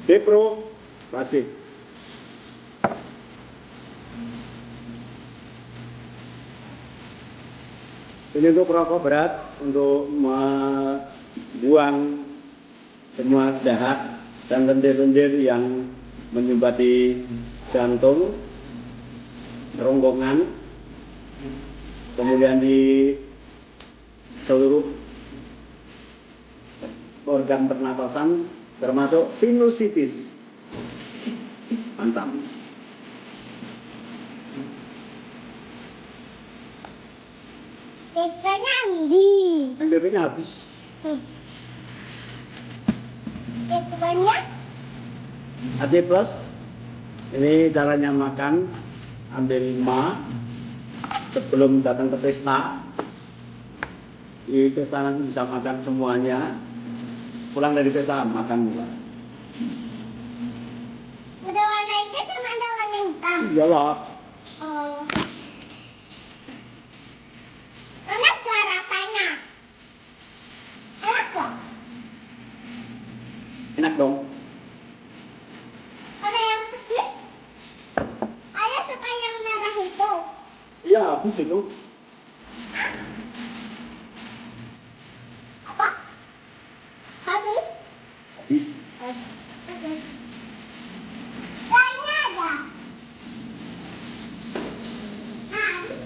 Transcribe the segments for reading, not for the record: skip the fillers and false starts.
Depro, masih. Ini untuk perokok berat untuk membuang semua dahak dan lendir-lendir yang menyumbati jantung, kerongkongan, kemudian di seluruh organ pernapasan termasuk sinusitis. Mantap. DP-nya habis. DP-nya? AC plus. Ini caranya makan. Ambil 5 sebelum datang ke pesta. Di pesta nanti bisa makan semuanya. Pulang dari pesta makan juga. Ada warna hijau sama ada warna hitam. Iyalah. Oh. Enak gak rasanya? Enak gak? Enak dong. Ada yang pedes? Ayah suka yang merah itu. Iya, habis itu. Apa? Habis? Habis. Habis. Lainnya ada? Habis.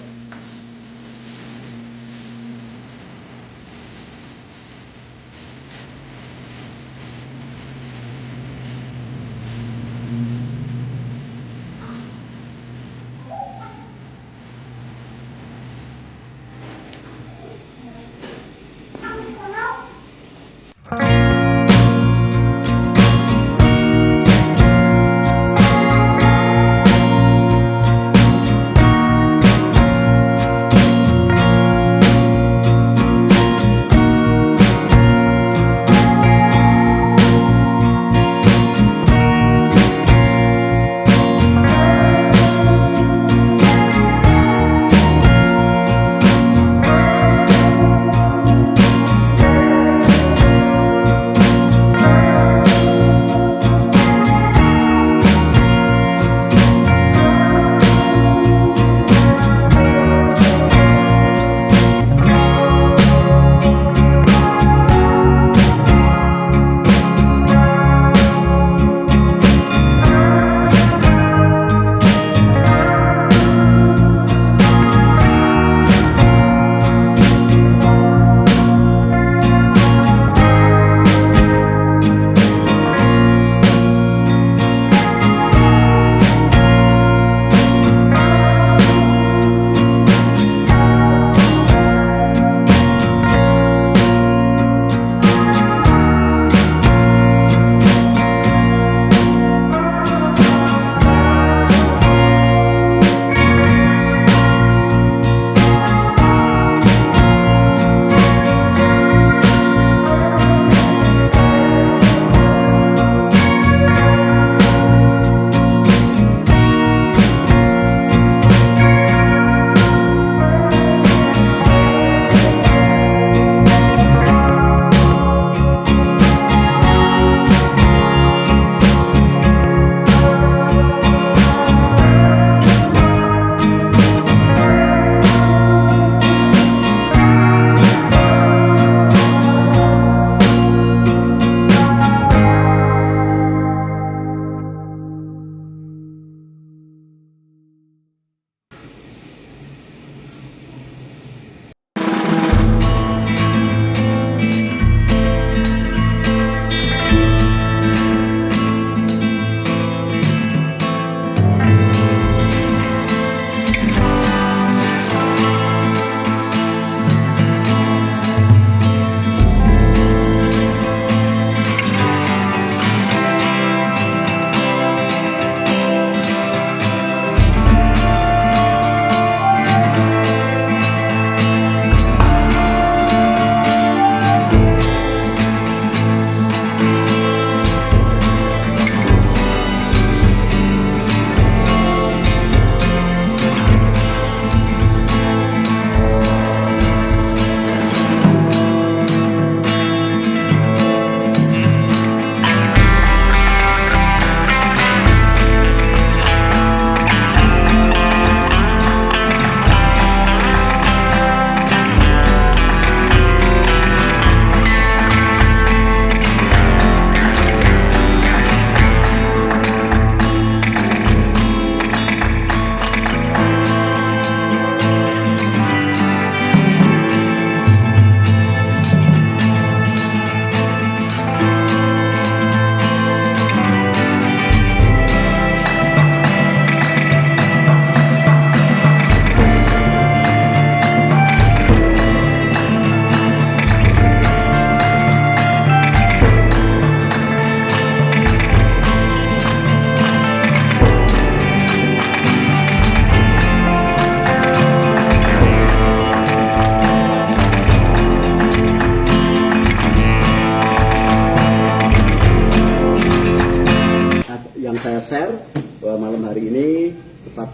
Kamu mau?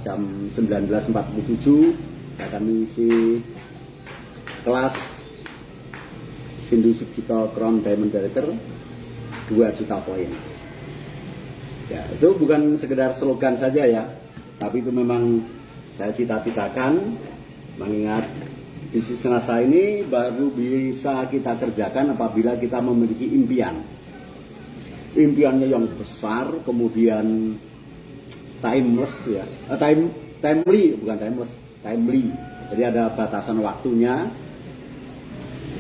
jam 19.47 saya akan mengisi kelas Sindu Sucipto Crown Diamond Director 2 juta poin. Ya, itu bukan sekedar slogan saja ya, tapi itu memang saya cita-citakan, mengingat bisnis NASA ini baru bisa kita kerjakan apabila kita memiliki impian. Impiannya yang besar, kemudian timeless ya, timely, bukan timeless, timely. Jadi ada batasan waktunya.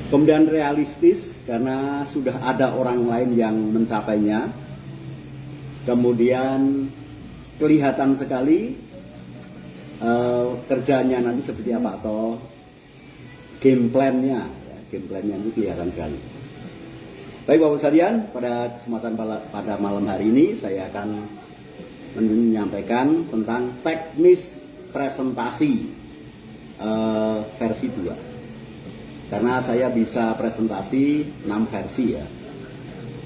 Kemudian realistis karena sudah ada orang lain yang mencapainya. Kemudian kelihatan sekali kerjanya nanti seperti apa atau game plan-nya. Game plan-nya itu kelihatan sekali. Baik Bapak sekalian, pada kesempatan pada malam hari ini saya akan menyampaikan tentang teknis presentasi versi 2. Karena saya bisa presentasi 6 versi ya.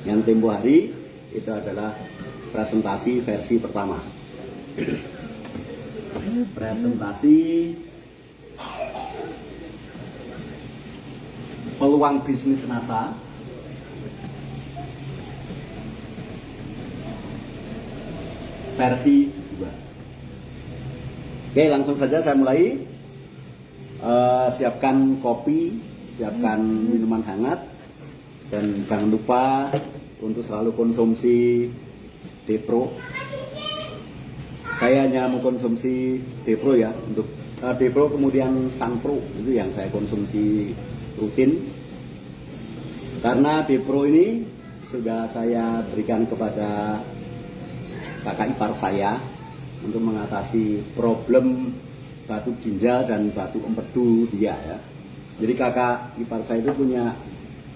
Yang tempo hari itu adalah presentasi versi pertama. Presentasi peluang bisnis NASA versi 2. Oke, langsung saja saya mulai. Siapkan kopi, siapkan minuman hangat, dan jangan lupa untuk selalu konsumsi Depro. Saya hanya mengkonsumsi Depro ya, untuk Depro kemudian Sunpro itu yang saya konsumsi rutin. Karena Depro ini sudah saya berikan kepada kakak ipar saya untuk mengatasi problem batu ginjal dan batu empedu dia ya. Jadi kakak ipar saya itu punya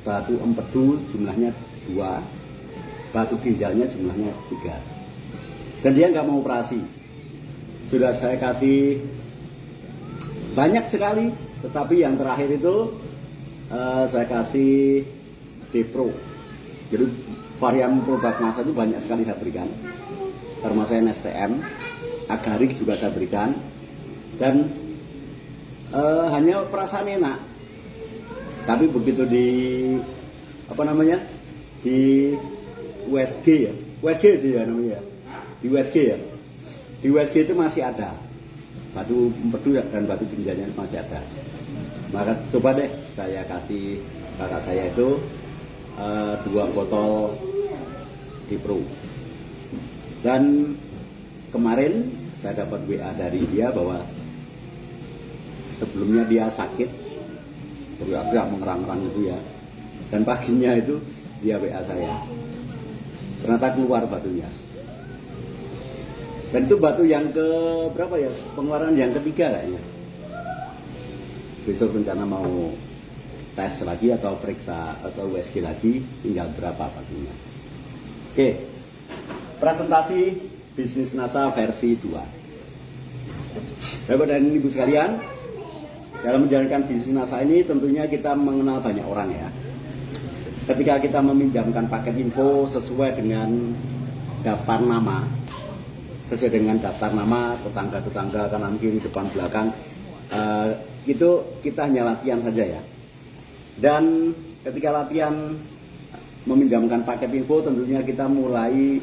batu empedu jumlahnya 2, batu ginjalnya jumlahnya 3. Dan dia nggak mau operasi. Sudah saya kasih banyak sekali, tetapi yang terakhir itu saya kasih Depro. Jadi varian produk NASA itu banyak sekali saya berikan. Termasuk NSTM, Agarik juga saya berikan. Dan hanya perasaan enak. Tapi begitu di di USG ya, USG itu ya namanya, di USG ya, di USG itu masih ada batu empedu dan batu ginjalnya masih ada. Maka coba deh saya kasih kakak saya itu 2 botol Depro. Dan kemarin saya dapat WA dari dia bahwa sebelumnya dia sakit, teriak-teriak mengerang-erang itu ya. Dan paginya itu dia WA saya. Ternyata keluar batunya. Dan itu batu yang ke berapa ya? Pengeluaran yang ketiga kayaknya. Besok rencana mau tes lagi atau periksa atau USG lagi, tinggal berapa batunya. Oke. Presentasi bisnis NASA versi 2. Bapak dan Ibu sekalian, dalam menjalankan bisnis NASA ini tentunya kita mengenal banyak orang ya. Ketika kita meminjamkan paket info sesuai dengan daftar nama, tetangga-tetangga, kanan kiri, depan belakang, itu kita hanya latihan saja ya. Dan ketika latihan meminjamkan paket info, tentunya kita mulai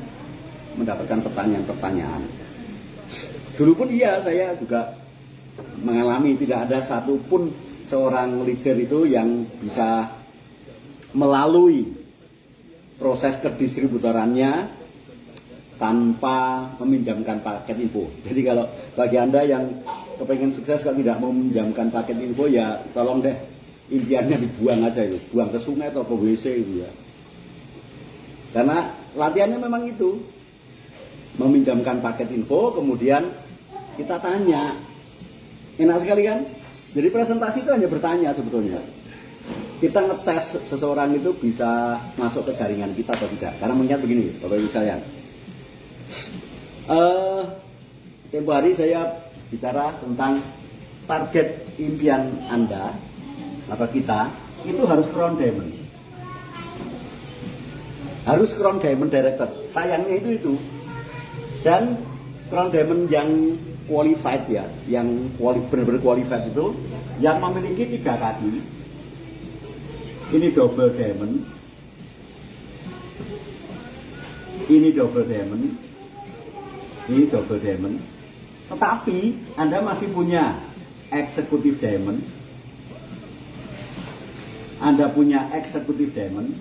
mendapatkan pertanyaan-pertanyaan. Dulu pun iya, saya juga mengalami tidak ada satupun seorang leader itu yang bisa melalui proses kedistributorannya tanpa meminjamkan paket info. Jadi kalau bagi Anda yang kepengen sukses kalau tidak mau meminjamkan paket info, ya tolong deh impiannya dibuang aja itu, buang ke sungai atau ke WC itu ya. Karena latihannya memang itu, meminjamkan paket info, kemudian kita tanya. Enak sekali kan? Jadi presentasi itu hanya bertanya sebetulnya. Kita ngetes seseorang itu bisa masuk ke jaringan kita atau tidak. Karena mengingat begini, Bapak Ibu sekalian. Tempo hari saya bicara tentang target impian Anda atau kita itu harus Crown Diamond. Harus Crown Diamond Director. Sayangnya itu. Dan Crown Diamond yang qualified ya, yang benar-benar qualified itu yang memiliki 3 kaki. Ini double diamond, ini double diamond, ini double diamond. Tetapi Anda masih punya executive diamond, Anda punya executive diamond,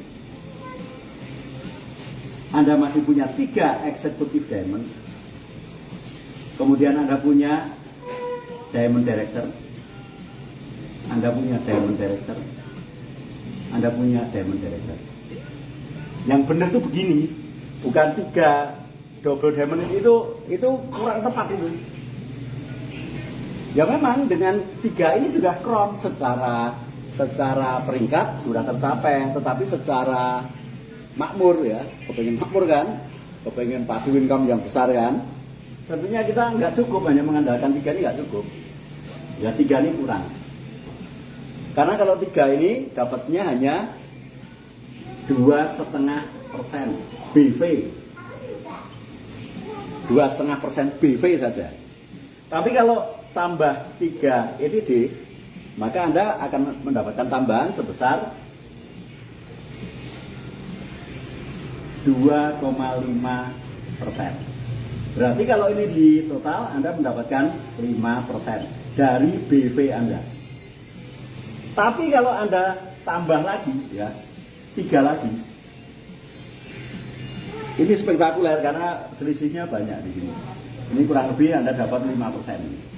Anda masih punya 3 executive diamond, kemudian Anda punya diamond director, Anda punya diamond director, Anda punya diamond director. Yang benar tuh begini, bukan 3 double diamond itu kurang tepat itu. Ya memang dengan 3 ini sudah crown secara peringkat sudah tercapai, tetapi secara makmur ya, kepengen makmur kan, kepengen passive income yang besar kan, tentunya kita nggak cukup hanya mengandalkan 3 ini, nggak cukup ya, 3 ini kurang, karena kalau 3 ini dapatnya hanya 2,5% BV, 2,5% BV saja. Tapi kalau tambah 3 EDD, maka Anda akan mendapatkan tambahan sebesar 2,5%. Berarti kalau ini di total Anda mendapatkan 5% dari BV Anda. Tapi kalau Anda tambah lagi ya, 3 lagi, ini spektakuler karena selisihnya banyak di sini. Ini kurang lebih Anda dapat 5%.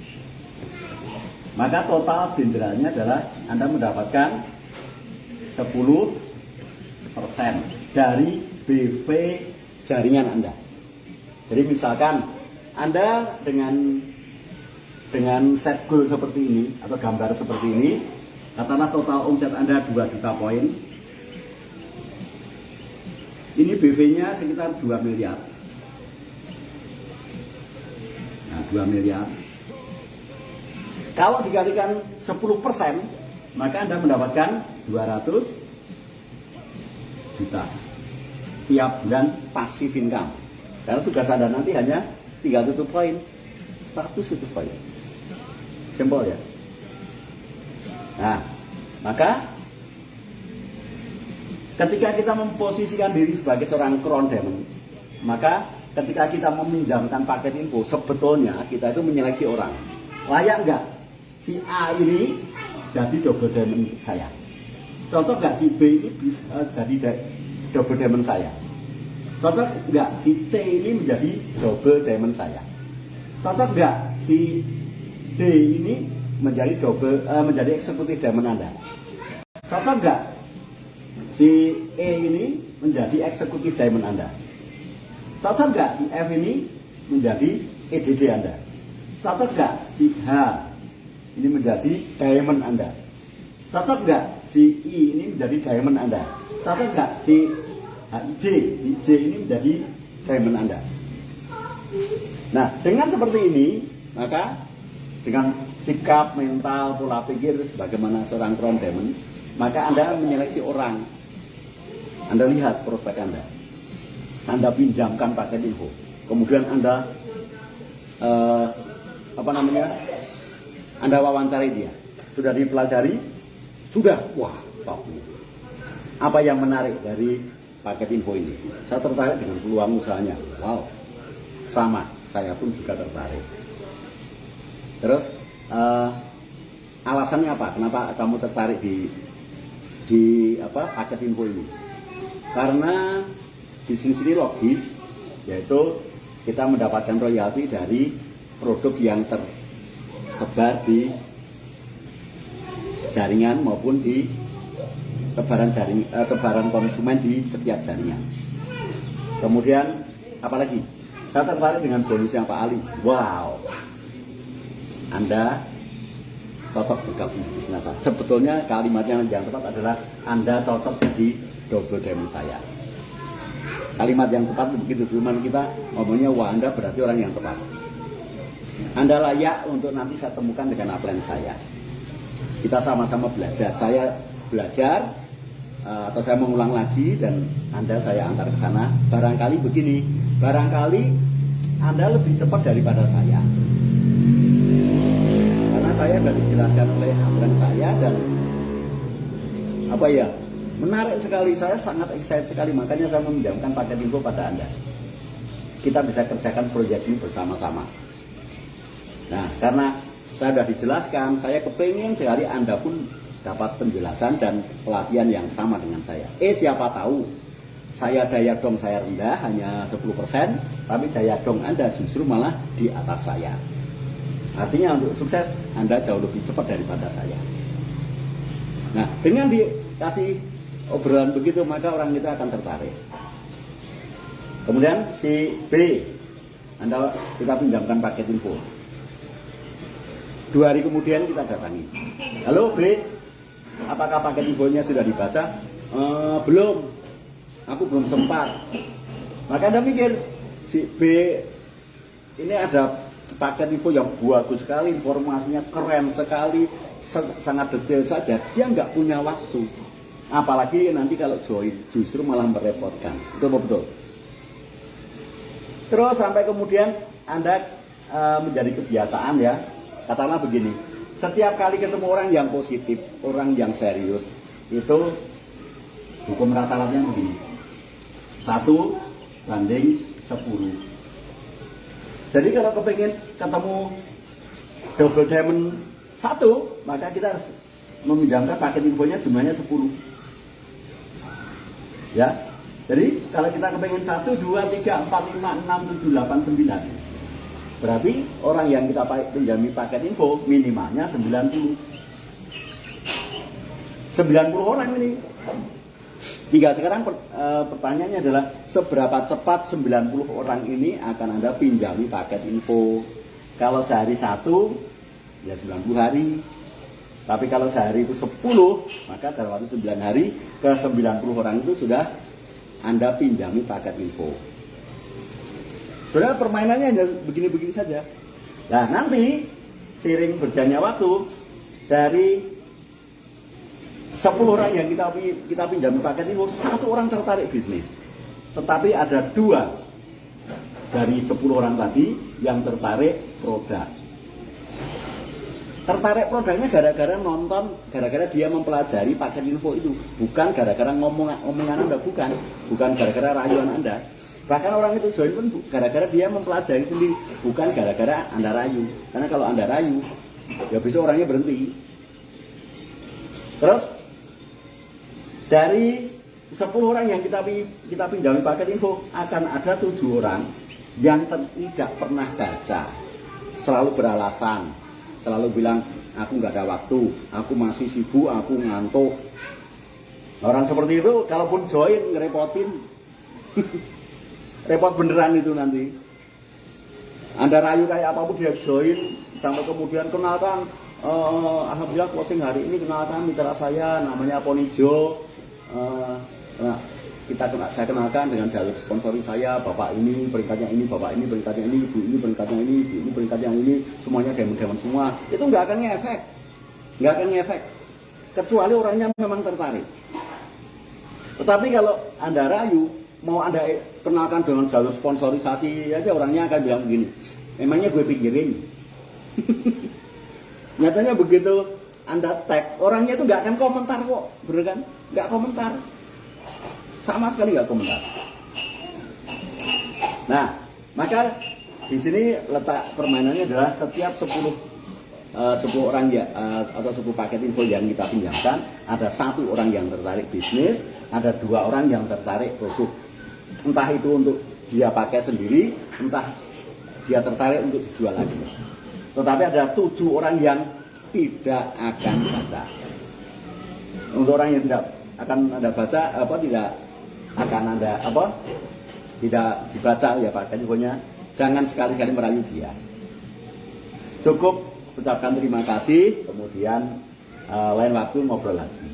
Maka total jenderalnya adalah Anda mendapatkan 10% dari BV jaringan Anda. Jadi misalkan Anda dengan set goal seperti ini atau gambar seperti ini, katakanlah total omset Anda 2 juta poin. Ini BV-nya sekitar 2 miliar. Nah, 2 miliar. Kalau dikalikan 10%, maka Anda mendapatkan 200 juta tiap bulan passive income. Karena tugas Anda nanti hanya tinggal tutup poin, 100 tutup poin. Simpel ya. Nah, maka ketika kita memposisikan diri sebagai seorang crown diamond, maka ketika kita meminjamkan paket info, sebetulnya kita itu menyeleksi orang. Layak nggak si A ini jadi double diamond saya? Cocok nggak si B ini bisa jadi double diamond saya? Cocok nggak si C ini menjadi double diamond saya? Cocok nggak si D ini menjadi menjadi eksekutif diamond Anda? Cocok nggak si E ini menjadi eksekutif diamond Anda? Cocok nggak si F ini menjadi EDD Anda? Cocok nggak si H ini menjadi diamond Anda? Cocok nggak si I ini menjadi diamond Anda? Cocok nggak si J ini menjadi diamond Anda? Nah, dengan seperti ini, maka dengan sikap, mental, pola pikir sebagaimana seorang crown diamond, maka Anda menyeleksi orang. Anda lihat prospek Anda pinjamkan paket info, kemudian Anda Anda wawancari dia, sudah dipelajari, sudah, wah, top. Apa yang menarik dari paket info ini? Saya tertarik dengan peluang usahanya. Wow, sama, saya pun juga tertarik. Terus alasannya apa? Kenapa kamu tertarik di paket info ini? Karena di sini logis, yaitu kita mendapatkan royalti dari produk yang tersebar di jaringan maupun di tebaran konsumen di setiap jaringan. Kemudian apalagi? Saya tertarik dengan bonusnya Pak Ali. Wow, Anda cocok bergabung di bisnis saya. Sebetulnya kalimatnya yang tepat adalah Anda cocok jadi double diamond saya. Kalimat yang tepat begitu, cuman kita ngomongnya wah, Anda berarti orang yang tepat. Anda layak untuk nanti saya temukan dengan upline saya. Kita sama-sama belajar. Saya belajar atau saya mengulang lagi dan Anda saya antar ke sana. Barangkali begini, barangkali Anda lebih cepat daripada saya. saya sudah dijelaskan oleh abang saya dan apa ya, menarik sekali, saya sangat excited sekali, makanya saya meminjamkan paket info pada Anda. Kita bisa kerjakan proyek ini bersama-sama. Nah, karena saya sudah dijelaskan, saya kepingin sekali Anda pun dapat penjelasan dan pelatihan yang sama dengan saya. Siapa tahu saya daya dong saya rendah hanya 10%, tapi daya dong Anda justru malah di atas saya. Artinya untuk sukses Anda jauh lebih cepat daripada saya. Nah, dengan dikasih obrolan begitu maka orang itu akan tertarik. Kemudian si B, kita pinjamkan paket info. 2 hari kemudian kita datangi. Halo B, apakah paket infonya sudah dibaca? Belum, aku belum sempat. Maka Anda mikir, si B ini ada paket info yang bagus sekali, informasinya keren sekali, sangat detail saja, dia nggak punya waktu. Apalagi nanti kalau join justru malah merepotkan. Itu betul. Terus sampai kemudian Anda menjadi kebiasaan ya. Katakanlah begini, setiap kali ketemu orang yang positif, orang yang serius, itu hukum rata-ratanya begini. 1:10. Jadi kalau kepingin ketemu double diamond 1, maka kita harus meminjamkan paket infonya jumlahnya 10. Ya, jadi kalau kita kepingin 1, 2, 3, 4, 5, 6, 7, 8, 9, berarti orang yang kita pinjami paket info minimalnya 90. 90 orang ini. Tinggal sekarang pertanyaannya adalah seberapa cepat 90 orang ini akan Anda pinjami paket info. Kalau sehari 1, ya 90 hari. Tapi kalau sehari itu 10, maka dalam waktu 9 hari ke 90 orang itu sudah Anda pinjami paket info. Sudah, permainannya hanya begini-begini saja. Nah, nanti seiring berjalannya waktu, dari 10 orang yang kita pinjami paket info, 1 orang tertarik bisnis. Tetapi ada 2 dari 10 orang tadi yang tertarik produk. Tertarik produknya gara-gara nonton, gara-gara dia mempelajari paket info itu, bukan gara-gara omongan Anda, bukan gara-gara rayuan Anda. Bahkan orang itu join pun gara-gara dia mempelajari sendiri, bukan gara-gara Anda rayu. Karena kalau Anda rayu, ya besok orangnya berhenti. Terus dari 10 orang yang kita pinjami paket info, akan ada 7 orang yang tidak pernah baca, selalu beralasan, selalu bilang aku nggak ada waktu, aku masih sibuk, aku ngantuk. Orang seperti itu kalaupun join ngerepotin. Repot beneran itu nanti. Anda rayu kayak apapun dia join, sampai kemudian kenalkan, alhamdulillah closing hari ini, kenalkan mitra saya namanya Ponijo. Saya kenalkan dengan jalur sponsori saya, bapak ini peringkatnya ini, bapak ini peringkatnya ini, ibu ini peringkatnya ini, ibu ini peringkatnya ini, semuanya diamond semua. Itu nggak akan ngefek, kecuali orangnya memang tertarik. Tetapi kalau Anda rayu, mau Anda kenalkan dengan jalur sponsorisasi aja, orangnya akan bilang begini, emangnya gue pikirin. Nyatanya begitu Anda tag, orangnya itu nggak akan komentar kok, bener kan? Nggak komentar, sama sekali nggak komentar. Nah, maka di sini letak permainannya adalah setiap 10 orang ya, atau 10 paket info yang kita pinjamkan, ada 1 orang yang tertarik bisnis, ada 2 orang yang tertarik produk. Entah itu untuk dia pakai sendiri, entah dia tertarik untuk dijual lagi. Tetapi ada 7 orang yang tidak akan baca. Untuk orang yang tidak akan Anda baca, tidak akan Anda tidak dibaca ya paket infonya, jangan sekali-kali merayu dia. Cukup ucapkan terima kasih, kemudian lain waktu ngobrol lagi.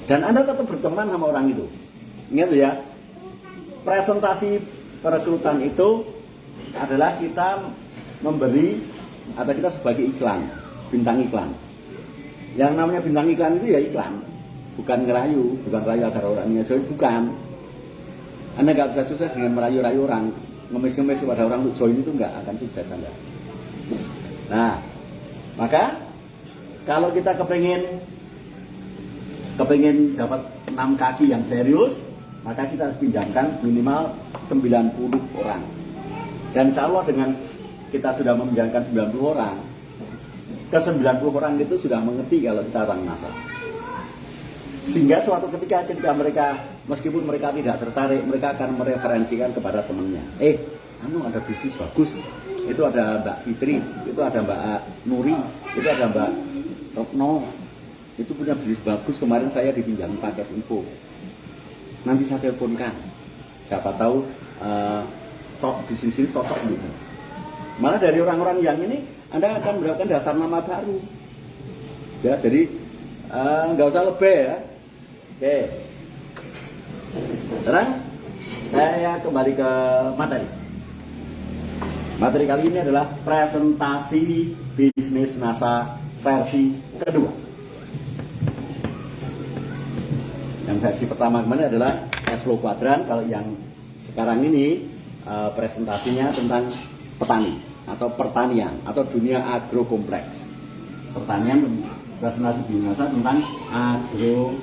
Dan Anda tetap berteman sama orang itu. Ingat ya, presentasi perekrutan itu adalah kita memberi, atau kita sebagai iklan, bintang iklan. Yang namanya bintang iklan itu ya iklan, bukan ngerayu, bukan rayu agar orangnya join, bukan. Anda nggak bisa sukses dengan merayu-rayu orang, ngemis-ngemis pada orang untuk join, itu nggak akan sukses Anda. Nah, maka kalau kita kepengen dapat 6 kaki yang serius, maka kita harus pinjamkan minimal 90 orang. Dan insya Allah dengan kita sudah meminjamkan 90 orang, ke 90 orang itu sudah mengerti kalau kita orang NASA. Sehingga suatu ketika mereka, meskipun mereka tidak tertarik, mereka akan mereferensikan kepada temannya. Ada bisnis bagus. Itu ada Mbak Fitri, itu ada Mbak Nuri, itu ada Mbak Retno. Itu punya bisnis bagus, kemarin saya dipinjam paket info. Nanti saya teleponkan. Siapa tahu bisnis ini cocok gitu. Malah dari orang-orang yang ini Anda akan mendapatkan daftar nama baru. Ya, jadi nggak usah lebih ya. Oke. Sekarang saya kembali ke materi. Materi kali ini adalah presentasi bisnis NASA versi kedua. Yang versi pertama kemarin adalah cash flow quadrant. Kalau yang sekarang ini presentasinya tentang petani atau pertanian atau dunia agro kompleks. Pertanian, presentasi bisnis NASA tentang agro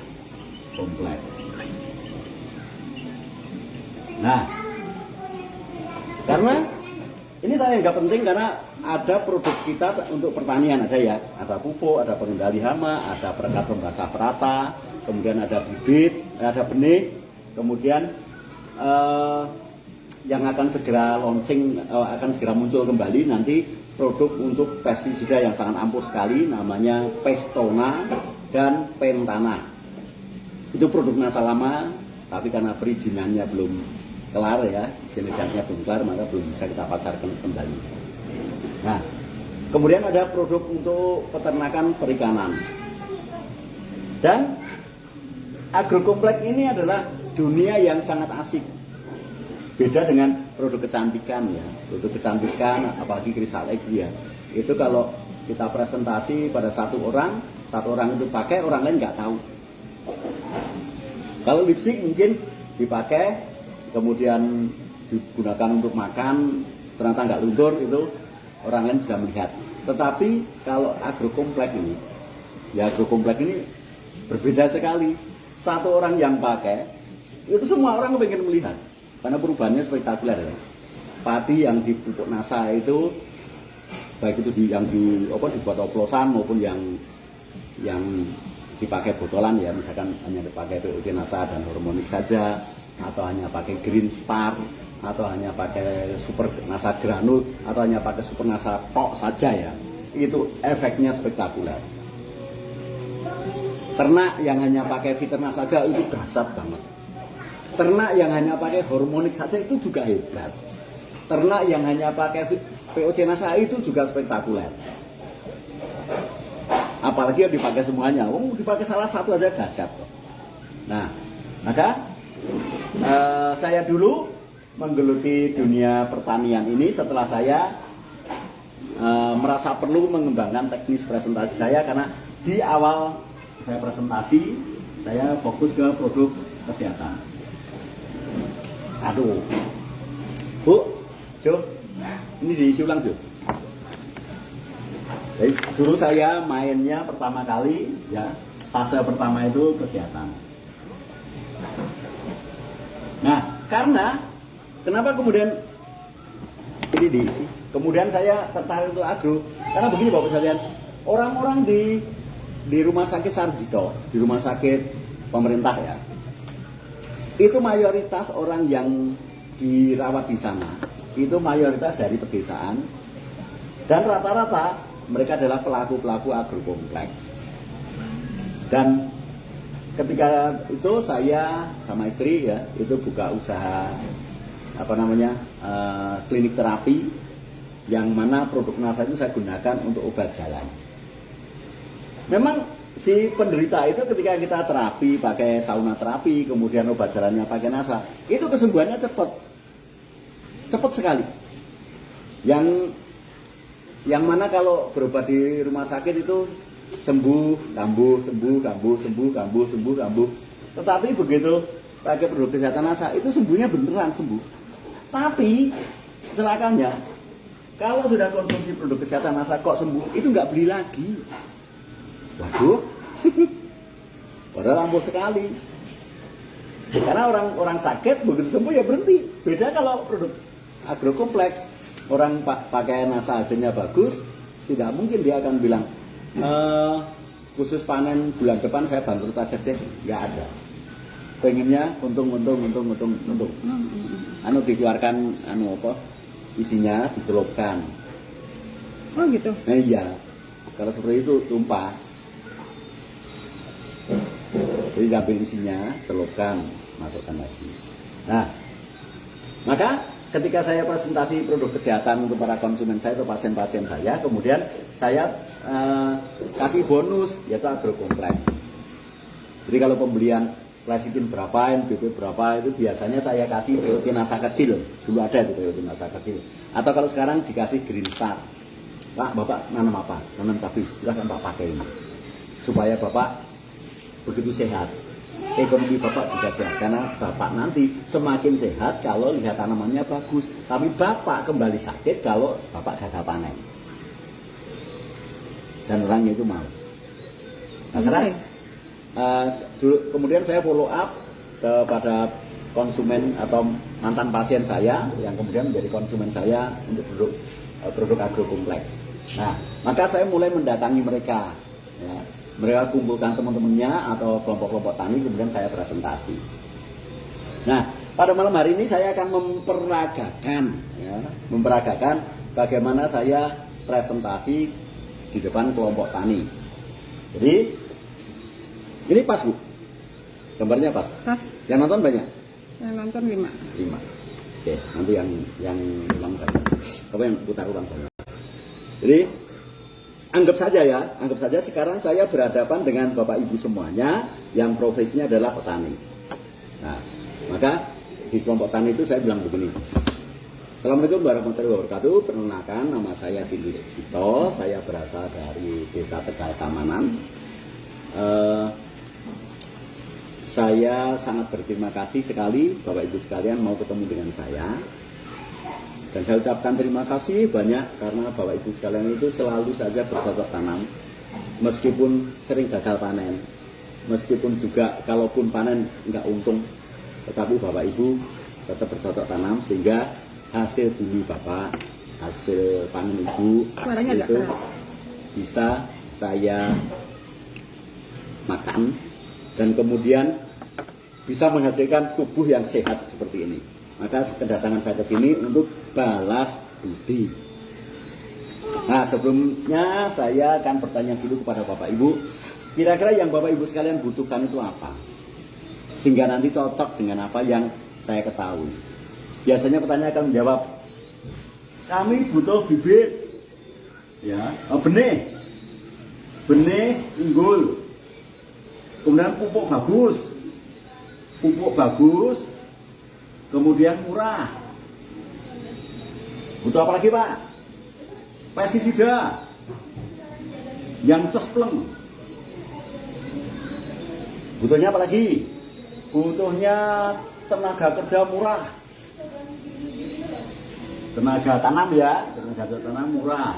kompleks. Nah, karena ini saya nggak penting karena ada produk kita untuk pertanian, ada pupuk, ada pengendali hama, ada perekat pembasah perata, kemudian ada bibit, ada benih, kemudian yang akan segera launching, akan segera muncul kembali nanti produk untuk pestisida yang sangat ampuh sekali, namanya Pestona dan Pentana. Itu produk NASA lama, tapi karena perizinannya belum kelar ya, jenisnya belum kelar, maka belum bisa kita pasarkan kembali. Nah, kemudian ada produk untuk peternakan perikanan. Dan agrokompleks ini adalah dunia yang sangat asik. Beda dengan produk kecantikan ya, produk kecantikan apalagi kristal ya. Itu kalau kita presentasi pada satu orang itu pakai, orang lain nggak tahu. Kalau lipstick mungkin dipakai, kemudian digunakan untuk makan, ternyata nggak luntur, itu orang lain bisa melihat. Tetapi kalau agrokompleks ini, ya agrokompleks ini berbeda sekali. Satu orang yang pakai, itu semua orang pengen melihat, karena perubahannya spektakuler ya. Padi yang di pupuk NASA itu, baik itu dibuat oplosan maupun yang dipakai botolan ya, misalkan hanya dipakai POC NASA dan hormonik saja, atau hanya pakai Green Star, atau hanya pakai Super NASA Granul, atau hanya pakai Super NASA tok saja ya, itu efeknya spektakuler. Ternak yang hanya pakai Fiterna saja itu dahsyat banget. Ternak yang hanya pakai hormonik saja itu juga hebat. Ternak yang hanya pakai POC NASA itu juga spektakuler. Apalagi yang dipakai semuanya, dipakai salah satu aja dahsyat. Nah, maka saya dulu menggeluti dunia pertanian ini setelah saya merasa perlu mengembangkan teknis presentasi saya, karena di awal saya presentasi saya fokus ke produk kesehatan. Aduh, Bu, Jo, ini diisi ulang, Jo. Jadi dulu saya mainnya pertama kali ya, fase pertama itu kesehatan. Nah, kenapa kemudian ini diisi? Kemudian saya tertarik untuk agro, karena begini Bapak sekalian, orang-orang di rumah sakit Sarjito, di rumah sakit pemerintah ya, itu mayoritas orang yang dirawat di sana itu mayoritas dari pedesaan, dan rata-rata mereka adalah pelaku-pelaku agrokompleks. Dan ketika itu saya sama istri ya, itu buka usaha klinik terapi, yang mana produk NASA itu saya gunakan untuk obat jalan. Memang si penderita itu ketika kita terapi pakai sauna terapi, kemudian obat jalannya pakai NASA, itu kesembuhannya cepat sekali. Yang mana kalau berobat di rumah sakit itu sembuh, kambuh, sembuh, kambuh, sembuh, kambuh, sembuh, kambuh. Tetapi begitu pakai produk kesehatan NASA itu sembuhnya beneran sembuh. Tapi celakanya kalau sudah konsumsi produk kesehatan NASA kok sembuh, itu nggak beli lagi. Waduh, padahal ampuh sekali. Karena orang sakit begitu sembuh ya berhenti. Beda kalau produk agrokompleks, orang pakai nasa hasilnya bagus, tidak mungkin dia akan bilang khusus panen bulan depan saya bangkrut aja deh, nggak ada. Pengennya untung. Dikeluarkan isinya dicelupkan. Oh gitu. Iya, kalau seperti itu tumpah. Jadi diambil isinya, celupkan, masukkan lagi. Nah, maka ketika saya presentasi produk kesehatan untuk para konsumen saya atau pasien-pasien saya, kemudian saya kasih bonus, yaitu agrokompleks. Jadi kalau pembelian Klasitin berapa, NPP berapa, itu biasanya saya kasih POC nasa kecil. Dulu ada itu POC nasa kecil. Atau kalau sekarang dikasih Green Star. Pak, Bapak nanam apa? Nanam cabai. Silahkan Pak pakai ini. Supaya Bapak begitu sehat. Ekonomi Bapak juga sehat. Karena Bapak nanti semakin sehat kalau lihat tanamannya bagus. Tapi Bapak kembali sakit kalau Bapak gagal panen. Dan orangnya itu mau. Nah, sekarang kemudian saya follow up kepada konsumen atau mantan pasien saya yang kemudian menjadi konsumen saya untuk produk agrokompleks. Nah, maka saya mulai mendatangi mereka. Ya. Mereka kumpulkan teman-temannya atau kelompok-kelompok tani, kemudian saya presentasi. Nah, pada malam hari ini saya akan memperagakan bagaimana saya presentasi di depan kelompok tani. Jadi ini pas, Bu? Gambarnya pas? Pas. Yang nonton banyak? Yang nonton 5. Oke, nanti yang ulang banyak. Apa yang putar ulang banyak. Jadi, anggap saja sekarang saya berhadapan dengan Bapak Ibu semuanya yang profesinya adalah petani. Nah, maka di kelompok tani itu saya bilang begini. Assalamualaikum warahmatullahi wabarakatuh. Perkenalkan, nama saya Sindu Sito. Saya berasal dari Desa Tegal Tamanan. Saya sangat berterima kasih sekali Bapak Ibu sekalian mau ketemu dengan saya. Dan saya ucapkan terima kasih banyak karena Bapak Ibu sekalian itu selalu saja bercocok tanam. Meskipun sering gagal panen. Meskipun juga kalaupun panen nggak untung. Tetapi Bapak Ibu tetap bercocok tanam sehingga hasil bumi Bapak, hasil panen Ibu Suaranya itu bisa saya makan dan kemudian bisa menghasilkan tubuh yang sehat seperti ini. Maka kedatangan saya ke sini untuk balas budi. Nah, sebelumnya saya akan bertanya dulu kepada Bapak Ibu, kira-kira yang Bapak Ibu sekalian butuhkan itu apa? Sehingga nanti cocok dengan apa yang saya ketahui. Biasanya pertanyaan akan menjawab, kami butuh bibit, ya, benih unggul. Kemudian pupuk bagus, kemudian murah. Butuh apa lagi, Pak? Pestisida yang cespleng. Butuhnya apa lagi? Butuhnya tenaga kerja murah. Tenaga tanam ya, tenaga tanam murah.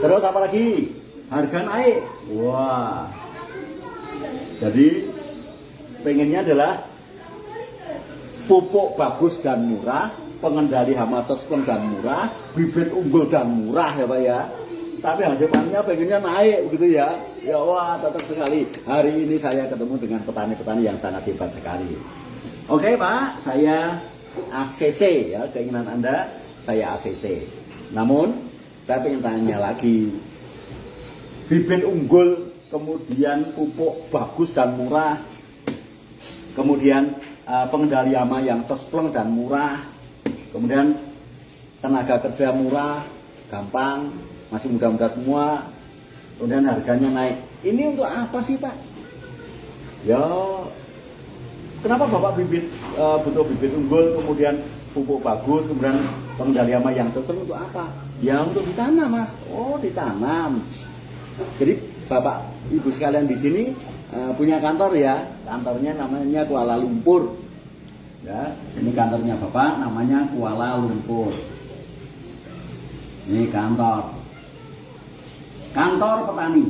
Terus apa lagi? Harga naik. Wah. Jadi pengennya adalah pupuk bagus dan murah, pengendali hama cespleng dan murah, bibit unggul dan murah ya Pak ya. Tapi hasil panennya pengennya naik begitu ya. Ya wah, tetap sekali. Hari ini saya ketemu dengan petani-petani yang sangat hebat sekali. Oke Pak, saya ACC ya, keinginan Anda saya ACC. Namun saya ingin tanya lagi. Bibit unggul, kemudian pupuk bagus dan murah, kemudian pengendali hama yang cespleng dan murah, kemudian tenaga kerja murah, gampang, masih muda-muda semua, kemudian harganya naik. Ini untuk apa sih Pak? Ya, kenapa Bapak butuh bibit unggul, kemudian pupuk bagus, kemudian pengendali hama yang cespleng untuk apa? Ya untuk ditanam Mas. Oh ditanam. Jadi Bapak Ibu sekalian di sini punya kantor ya, kantornya namanya Kuala Lumpur. Ya, ini kantornya Bapak namanya Kuala Lumpur. Ini kantor. kantor petani.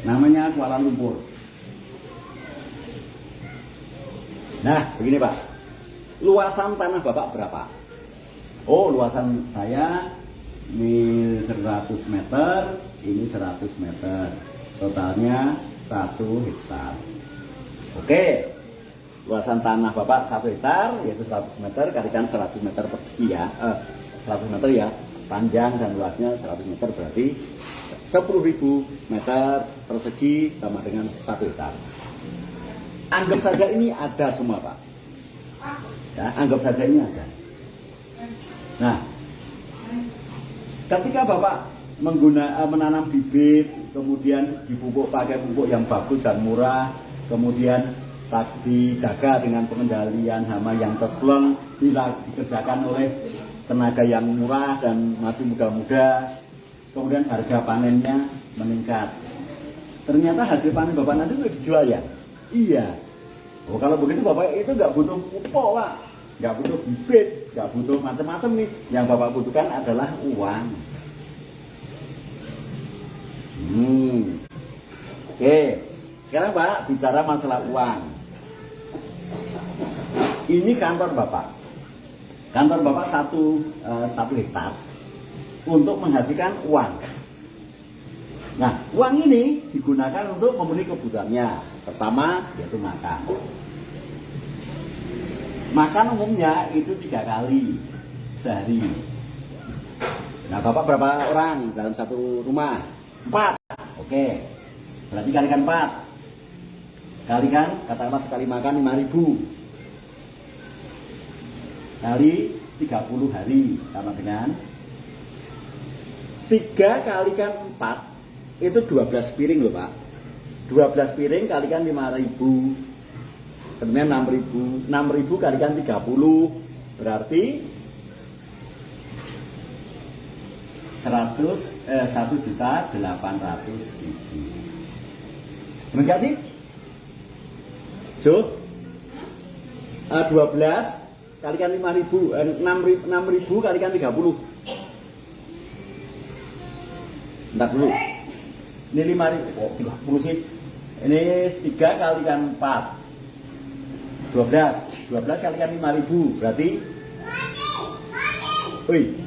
Namanya Kuala Lumpur. Nah, begini Pak. Luasan tanah Bapak berapa? Oh, luasan saya ini 100 meter, ini 100 meter. Totalnya 1 hektar. Oke. Luasan tanah Bapak 1 hektar, yaitu 100 meter, kalikan 100 meter persegi ya. 100 meter ya. Panjang dan luasnya 100 meter berarti 10.000 meter persegi sama dengan 1 hektar. Anggap saja ini ada semua Pak. Ya, anggap saja ini ada. Nah, ketika Bapak menanam bibit, kemudian dipupuk pakai pupuk yang bagus dan murah, kemudian dijaga dengan pengendalian hama yang terseleng, dikerjakan oleh tenaga yang murah dan masih muda-muda, kemudian harga panennya meningkat. Ternyata hasil panen Bapak nanti itu dijual ya? Iya. Oh, kalau begitu Bapak itu nggak butuh pupuk Pak, nggak butuh bibit, nggak butuh macam-macam nih. Yang Bapak butuhkan adalah uang. Oke, sekarang Pak bicara masalah uang. Ini kantor Bapak. Kantor Bapak 1 hektar untuk menghasilkan uang. Nah, uang ini digunakan untuk memenuhi kebutuhannya. Pertama, yaitu makan. Makan umumnya itu 3 kali sehari. Nah, Bapak berapa orang dalam satu rumah? 4. Oke. Berarti kalikan 4. Kalikan, katakanlah sekali makan 5.000. Kali 30 hari sama dengan 3 kalikan 4 itu 12 piring loh Pak. 12 piring kalikan 5.000, kemudian 6.000. 6.000 kalikan 30 berarti 1.800.000. Benar nggak sih? Jo? 12 kalikan 5.000, 6.000 kalikan 30. Bentar dulu. Ini 5.000, oh 30 sih. Ini 3 kalikan 4. 12 kalikan 5.000 berarti wih.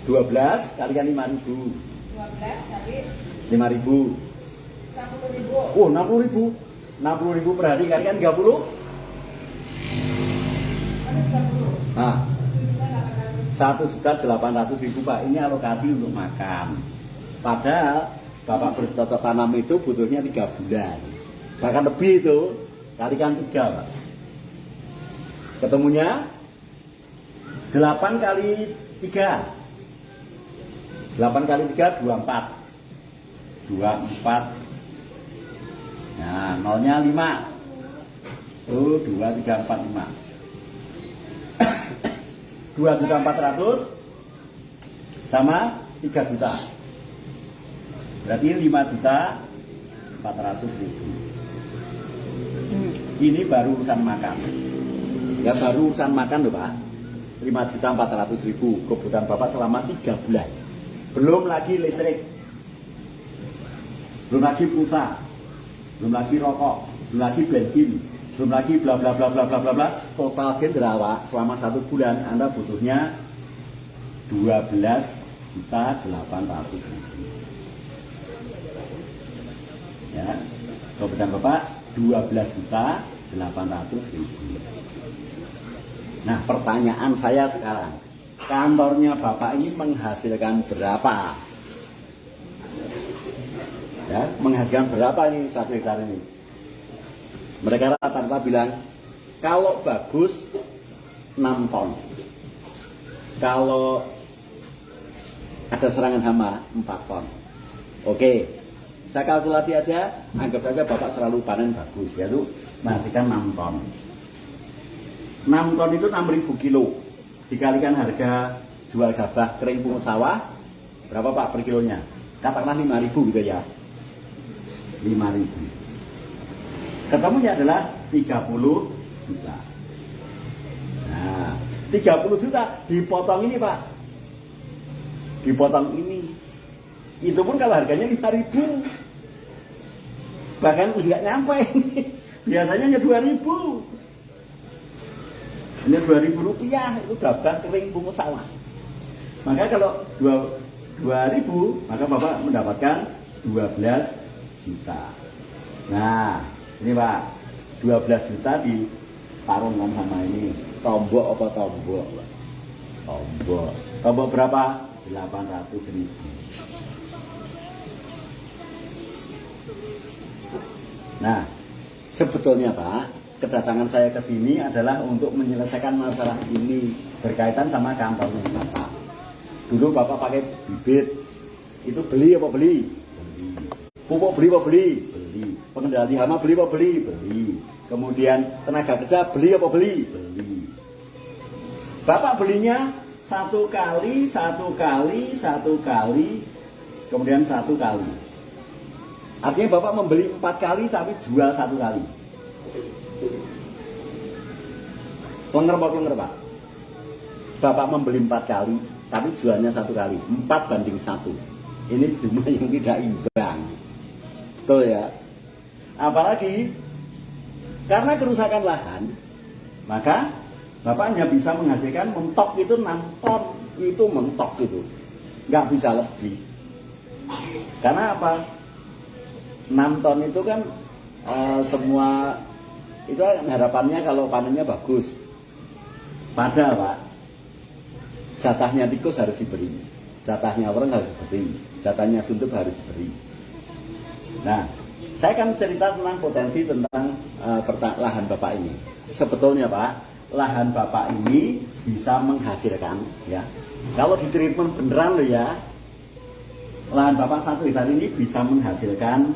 12 kalikan 5.000. 12 kali 5.000. 60.000. Oh, 60.000. 60.000 per hari kalikan 30. Nah, 1.800.000 Pak. Ini alokasi untuk makan. Padahal Bapak bercocok tanam itu butuhnya 3 bulan. Bahkan lebih itu. Kalikan 3 Pak. Ketemunya 8 kali 3. 8 kali 3 24. 24. Nah, nolnya 5. Tuh, 2, 3, 4, 5. 2.400.000 sama 3 juta. Berarti 5.400.000. Ini baru urusan makan. Ya baru urusan makan loh Pak. 5.400.000 kebutuhan Bapak selama 3 bulan. Belum lagi listrik. Belum lagi pulsa. Belum lagi rokok, belum lagi bensin, belum lagi bla bla bla bla bla bla bla. Total cenderawa selama 1 bulan Anda butuhnya 12.800.000. Ya, kebutuhan Bapak 12.800.000. Nah, pertanyaan saya sekarang, kantornya Bapak ini menghasilkan berapa? Ya, menghasilkan berapa ini 1 hektar ini? Mereka rata-rata bilang kalau bagus 6 ton, kalau ada serangan hama 4 ton. Oke, saya kalkulasi aja, anggap saja Bapak selalu panen bagus, yaitu menghasilkan 6 ton. 6 ton itu 6.000 kilo, dikalikan harga jual gabah kering pungut sawah, berapa Pak per kilonya? Katakanlah 5.000 gitu ya. 5.000. Ketemunya adalah 30 juta. Nah, 30 juta dipotong ini Pak, dipotong ini, itu pun kalau harganya 5.000, bahkan nggak nyampe. Biasanya hanya 2.000, hanya 2.000 rupiah itu gabah kering pungut sawah. Maka kalau 2.000 maka Bapak mendapatkan 12 juta. Nah ini Pak, 12 juta diparungkan sama ini. Tombok apa tombok? Tombok. Tombok berapa? 800.000. Nah, sebetulnya Pak, kedatangan saya ke sini adalah untuk menyelesaikan masalah ini berkaitan sama kantornya Bapak. Dulu Bapak pakai bibit, itu beli apa beli? Beli. Pupuk beli apa beli? Beli. Pengendali hama beli apa beli? Beli. Kemudian tenaga kerja beli apa beli? Beli. Bapak belinya satu kali, kemudian satu kali. Artinya Bapak membeli 4 kali tapi jual 1 kali. Klenger Pak. Bapak membeli 4 kali tapi jualnya 1 kali. 4:1. Ini jumlah yang tidak imbang. Betul ya. Apalagi karena kerusakan lahan, maka Bapak hanya bisa menghasilkan mentok itu 6 ton. Itu mentok itu, nggak bisa lebih. Karena apa? 6 ton itu kan semua itu harapannya kalau panennya bagus. Padahal Pak, jatahnya tikus harus diberi, jatahnya orang harus diberi, jatahnya suntup harus diberi. Nah, saya akan cerita tentang potensi tentang lahan Bapak ini. Sebetulnya Pak, lahan Bapak ini bisa menghasilkan, ya. Kalau di treatment beneran loh ya, lahan Bapak 1 hektar ini bisa menghasilkan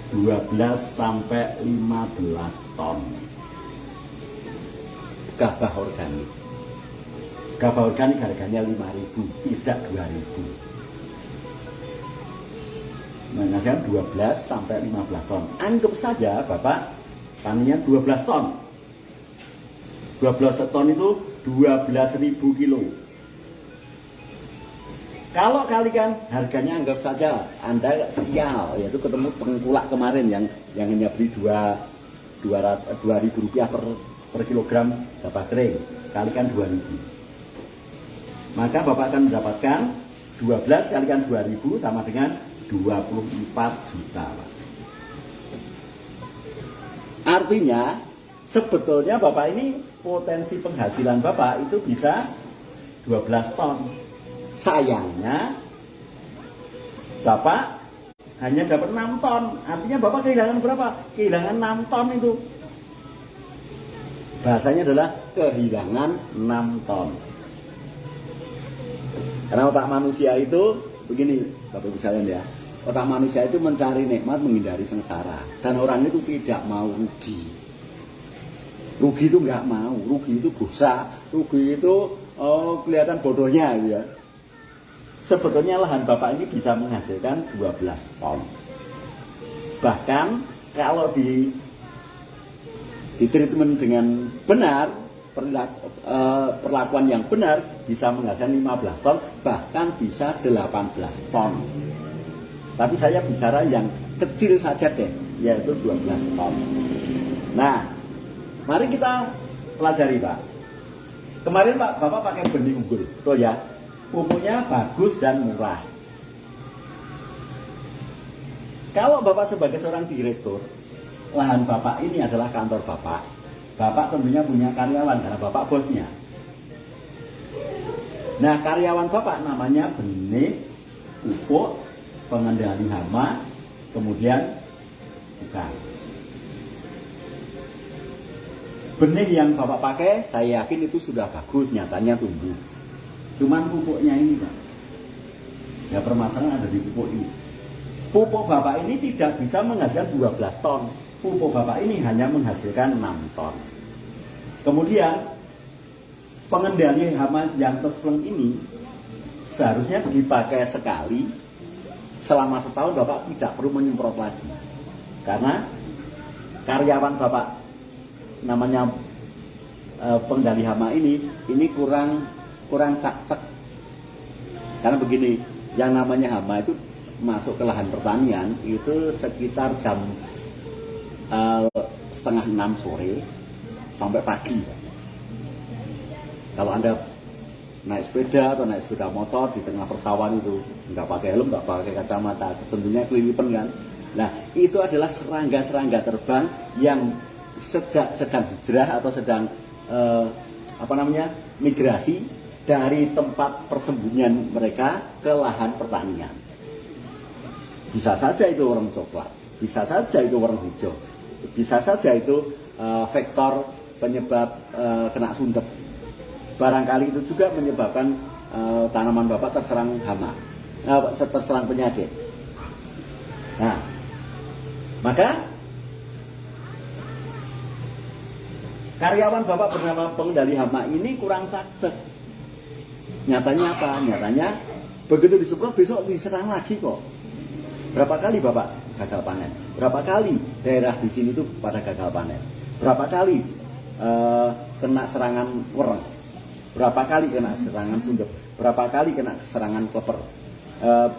12 sampai 15 ton gabah organik. Gabah organik harganya 5.000, tidak 2.000. Menghasilkan 12 sampai 15 ton. Anggap saja Bapak panennya 12 ton. 12 ton itu 12.000 kilo. Kalau kalikan harganya anggap saja Anda sial, yaitu ketemu tengkulak kemarin yang hanya beli 2.000 rupiah per kilogram gabah kering, kalikan 2.000. Maka Bapak akan mendapatkan 12 kalikan 2.000 sama dengan 24 juta. Artinya sebetulnya Bapak ini potensi penghasilan Bapak itu bisa 12 ton. Sayangnya Bapak hanya dapat 6 ton. Artinya Bapak kehilangan berapa? Kehilangan 6 ton itu. Bahasanya adalah kehilangan 6 ton. Karena otak manusia itu begini, Bapak Ibu sekalian ya. Otak manusia itu mencari nikmat, menghindari sengsara. Dan orang itu tidak mau rugi. Rugi itu nggak mau, rugi itu dosa, rugi itu kelihatan bodohnya gitu ya. Sebetulnya lahan Bapak ini bisa menghasilkan 12 ton. Bahkan kalau di treatment dengan benar, perlakuan yang benar bisa menghasilkan 15 ton, bahkan bisa 18 ton. Tapi saya bicara yang kecil saja deh, yaitu 12 ton. Nah, mari kita pelajari Pak. Kemarin Pak, Bapak pakai benih unggul, betul ya? Pupuknya bagus dan murah. Kalau Bapak sebagai seorang direktur, lahan Bapak ini adalah kantor Bapak. Bapak tentunya punya karyawan karena Bapak bosnya. Nah, karyawan Bapak namanya benih, pupuk, pengendali hama, kemudian bukan. Benih yang Bapak pakai, saya yakin itu sudah bagus, nyatanya tumbuh. Cuman pupuknya ini Pak, ya permasalahan ada di pupuk ini. Pupuk Bapak ini tidak bisa menghasilkan 12 ton. Pupuk Bapak ini hanya menghasilkan 6 ton. Kemudian pengendali hama yang tespleng ini seharusnya dipakai sekali. Selama setahun Bapak tidak perlu menyemprot lagi. Karena karyawan Bapak namanya pengendali hama ini kurang cak-cek. Karena begini, yang namanya hama itu masuk ke lahan pertanian itu sekitar jam setengah 6 sore sampai pagi. Kalau Anda naik sepeda atau naik sepeda motor di tengah persawahan itu nggak pakai helm, nggak pakai kacamata, tentunya kelilipan kan. Nah, itu adalah serangga-serangga terbang yang sedang hijrah atau sedang migrasi dari tempat persembunyian mereka ke lahan pertanian. Bisa saja itu warna coklat, bisa saja itu warna hijau, bisa saja itu vektor penyebab kena sundep. Barangkali itu juga menyebabkan tanaman Bapak terserang hama, terserang penyakit. Nah, maka karyawan Bapak bernama pengendali hama ini kurang cacet. Nyatanya apa? Nyatanya begitu disemprot besok diserang lagi kok. Berapa kali Bapak gagal panen? Berapa kali daerah di sini tuh pada gagal panen? Berapa kali kena serangan wereng? Berapa kali kena serangan sundep? Berapa kali kena serangan kleper?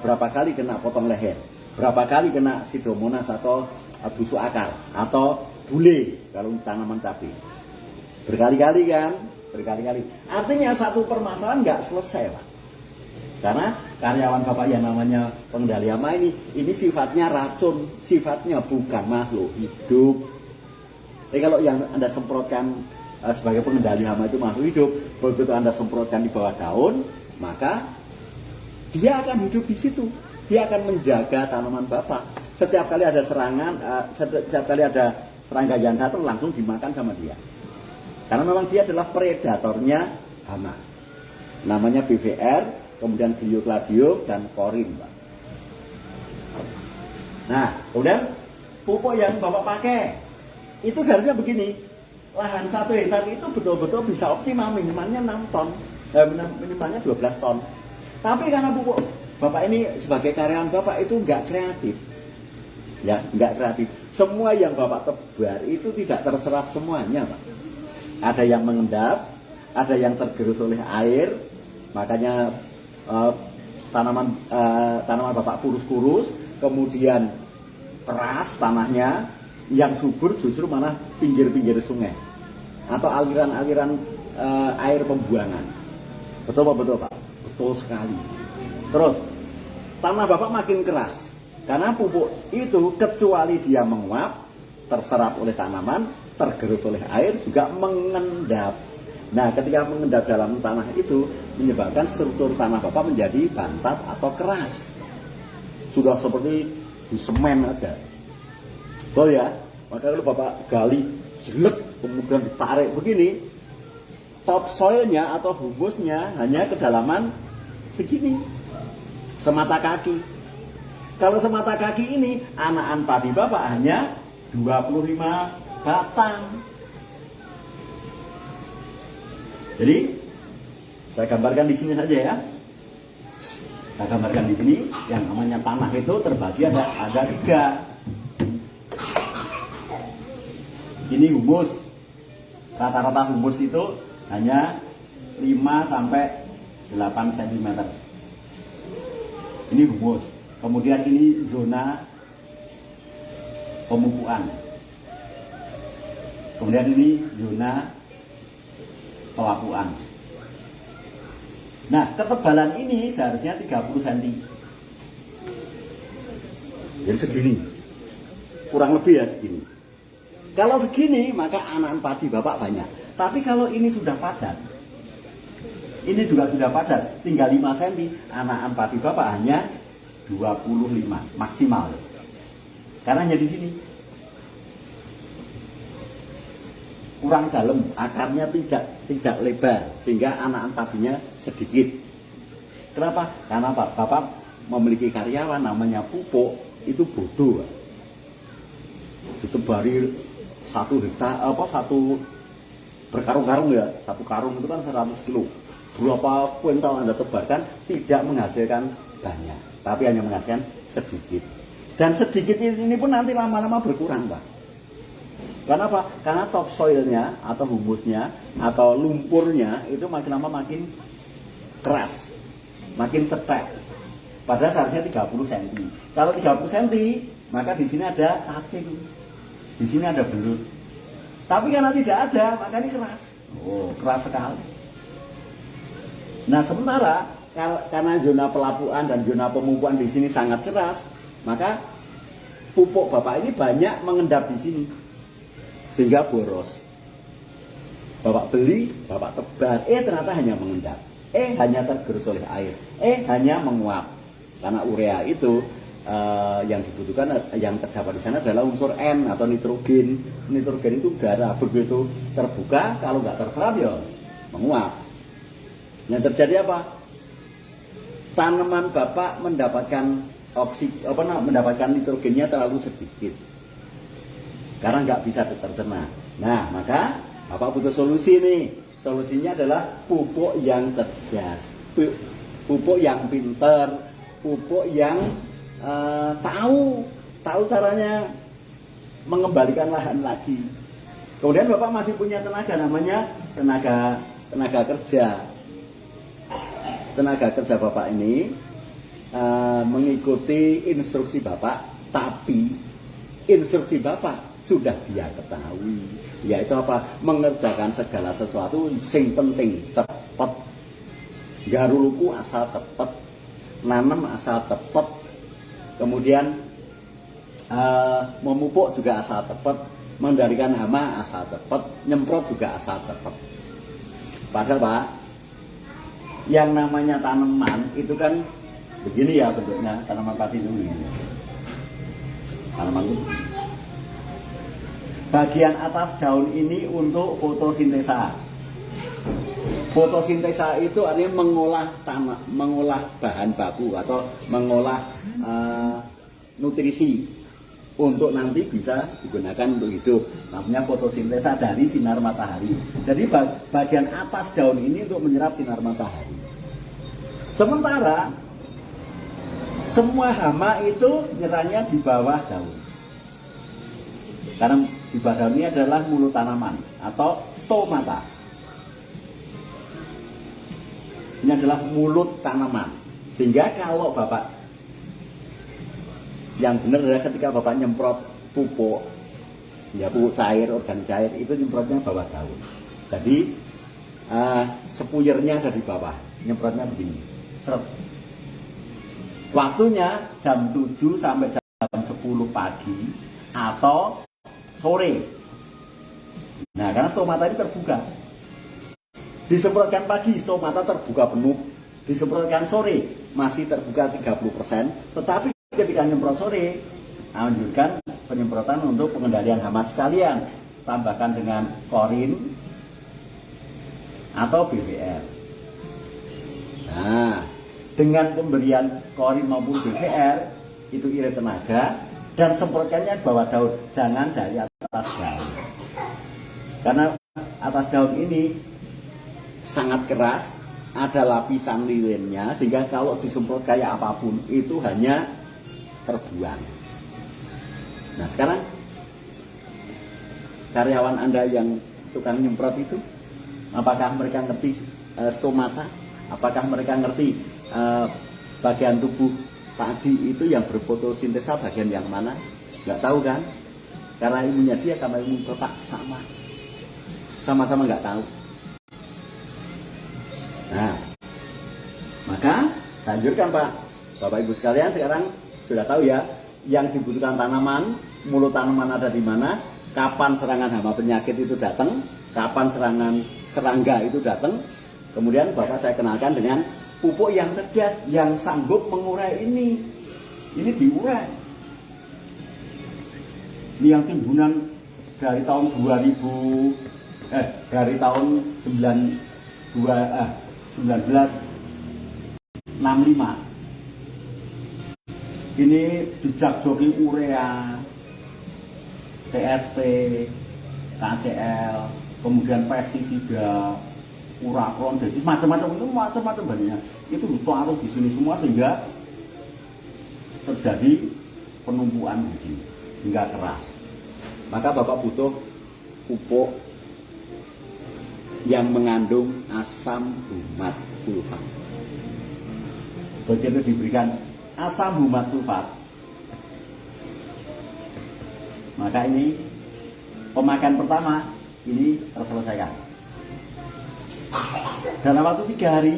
Berapa kali kena potong leher? Berapa kali kena Pseudomonas atau busuk akar atau bule kalau tanaman cabai? Berkali-kali kan? Berkali-kali. Artinya satu permasalahan nggak selesai, Pak. Karena karyawan Bapak yang namanya pengendali hama ini sifatnya racun, sifatnya bukan makhluk hidup. Jadi kalau yang Anda semprotkan sebagai pengendali hama itu makhluk hidup, begitu Anda semprotkan di bawah daun, maka dia akan hidup di situ. Dia akan menjaga tanaman Bapak. Setiap kali ada serangan, setiap kali ada serangga yang datang langsung dimakan sama dia. Karena memang dia adalah predatornya hama. Namanya BVR, kemudian Gliocladium dan Korin, Pak. Nah, kemudian pupuk yang Bapak pakai itu seharusnya begini. Lahan 1 hektar itu betul-betul bisa optimal, minimalnya 6 ton, minimalnya 12 ton. Tapi karena pupuk Bapak ini sebagai karyawan Bapak itu nggak kreatif, ya nggak kreatif. Semua yang Bapak tebar itu tidak terserap semuanya, Pak. Ada yang mengendap, ada yang tergerus oleh air, makanya tanaman Bapak kurus-kurus, kemudian keras tanahnya, yang subur justru malah pinggir-pinggir sungai atau aliran-aliran air pembuangan. Betul Pak? Betul Pak? Betul sekali. Terus tanah Bapak makin keras karena pupuk itu kecuali dia menguap, terserap oleh tanaman, tergerus oleh air, juga mengendap. Nah, ketika mengendap dalam tanah itu menyebabkan struktur tanah Bapak menjadi bantat atau keras. Sudah seperti di semen aja. Betul ya? Maka kalau Bapak gali, jelek, kemudian ditarik begini, top soilnya atau humusnya hanya kedalaman segini, semata kaki. Kalau semata kaki ini, anakan padi Bapak hanya 25 batang. Jadi saya gambarkan di sini saja ya. Saya gambarkan di sini yang namanya tanah itu terbagi ada 3. Ini humus. Rata-rata humus itu hanya 5 sampai 8 cm. Ini humus. Kemudian ini zona pemupukan. Kemudian ini zona pelapuan. Nah, ketebalan ini seharusnya 30 cm. Jadi segini. Kurang lebih ya segini. Kalau segini, maka anakan padi Bapak banyak. Tapi kalau ini sudah padat, ini juga sudah padat, tinggal 5 cm, anakan padi Bapak hanya 25 maksimal. Karena hanya di sini. Kurang dalam, akarnya tidak lebar, sehingga anakan padinya sedikit. Kenapa? Karena Bapak memiliki karyawan namanya pupuk, itu bodoh. Ditebari 1 hektar, satu berkarung-karung ya, 1 karung itu kan 100 kilo. Berapa kuintal Anda tebarkan tidak menghasilkan banyak, tapi hanya menghasilkan sedikit. Dan sedikit ini pun nanti lama-lama berkurang, Pak. Karena apa? Karena topsoilnya atau humusnya atau lumpurnya itu makin lama makin keras, makin cetek. Padahal seharusnya 30 cm. Kalau 30 cm, maka di sini ada cacing, di sini ada belut. Tapi karena tidak ada, maka ini keras. Oh, keras sekali. Nah, sementara karena zona pelapuan dan zona pemupuan di sini sangat keras, maka pupuk bapak ini banyak mengendap di sini, sehingga boros. Bapak beli, bapak tebar, ternyata hanya mengendap, hanya tergerus oleh air, hanya menguap. Karena urea itu yang dibutuhkan, yang terdapat di sana adalah unsur N atau nitrogen. Nitrogen itu udara, begitu terbuka, kalau nggak terserap ya menguap. Yang terjadi apa? Tanaman bapak mendapatkan mendapatkan nitrogennya terlalu sedikit, karena nggak bisa tercerna. Nah, maka bapak butuh solusi nih. Solusinya adalah pupuk yang cerdas, pupuk yang pinter, pupuk yang tahu caranya mengembalikan lahan lagi. Kemudian bapak masih punya tenaga, namanya tenaga kerja. Tenaga kerja bapak ini mengikuti instruksi bapak, tapi instruksi bapak sudah dia ketahui, yaitu apa? Mengerjakan segala sesuatu sing penting cepet, garuluku asal cepet, nanam asal cepet, kemudian memupuk juga asal cepet, mengendalikan hama asal cepet, nyemprot juga asal cepet. Padahal Pak, yang namanya tanaman itu kan begini ya bentuknya, tanaman padi itu begini. Tanaman itu bagian atas daun ini untuk fotosintesa. Fotosintesa itu artinya mengolah bahan baku atau mengolah nutrisi untuk nanti bisa digunakan untuk hidup. Namanya fotosintesa dari sinar matahari. Jadi bagian atas daun ini untuk menyerap sinar matahari. Sementara semua hama itu nyerahnya di bawah daun. Karena di bawah daun ini adalah mulut tanaman atau stomata. Ini adalah mulut tanaman. Sehingga kalau bapak, yang benar adalah ketika bapak nyemprot pupuk, ya pupuk cair, organik cair, itu nyemprotnya bawah daun. Jadi sepuyernya ada di bawah, nyemprotnya begini. Seret. Waktunya jam 7 sampai jam 10 pagi atau sore. Nah, karena stomata ini terbuka. Disemprotkan pagi, stomata terbuka penuh. Disemprotkan sore, masih terbuka 30%. Tetapi ketika nyemprot sore, anjurkan penyemprotan untuk pengendalian hama sekalian. Tambahkan dengan klorin atau BVR. Nah, dengan pemberian klorin maupun BVR, itu irit tenaga, dan semprotkannya bawah daun, jangan dari atas daun. Karena atas daun ini sangat keras, ada lapisan lilinnya, sehingga kalau disemprot kayak apapun itu hanya terbuang. Nah, sekarang karyawan Anda yang tukang nyemprot itu, apakah mereka ngerti stomata? Apakah mereka ngerti bagian tubuh padi itu yang berfotosintesa bagian yang mana? Nggak tahu kan? Karena ilmunya dia sama ilmu bapak sama-sama nggak tahu. Nah, maka saya anjurkan Pak, Bapak Ibu sekalian sekarang sudah tahu ya, yang dibutuhkan tanaman, mulut tanaman ada di mana, kapan serangan hama penyakit itu datang, kapan serangan serangga itu datang. Kemudian Bapak saya kenalkan dengan pupuk yang cerdas, yang sanggup mengurai ini. Ini diurai. Ini yang timbunan dari tahun 1965. Ini dijak joki urea, TSP, KCL, kemudian pestisida, urakron, jadi macam-macam banyak. Itu ditaruh di sini semua sehingga terjadi penumpuan di sini, sehingga keras. Maka Bapak butuh pupuk yang mengandung asam humat sulfat. Begitu diberikan asam humat sulfat, maka ini pemakaian pertama ini terselesaikan. Dalam waktu 3 hari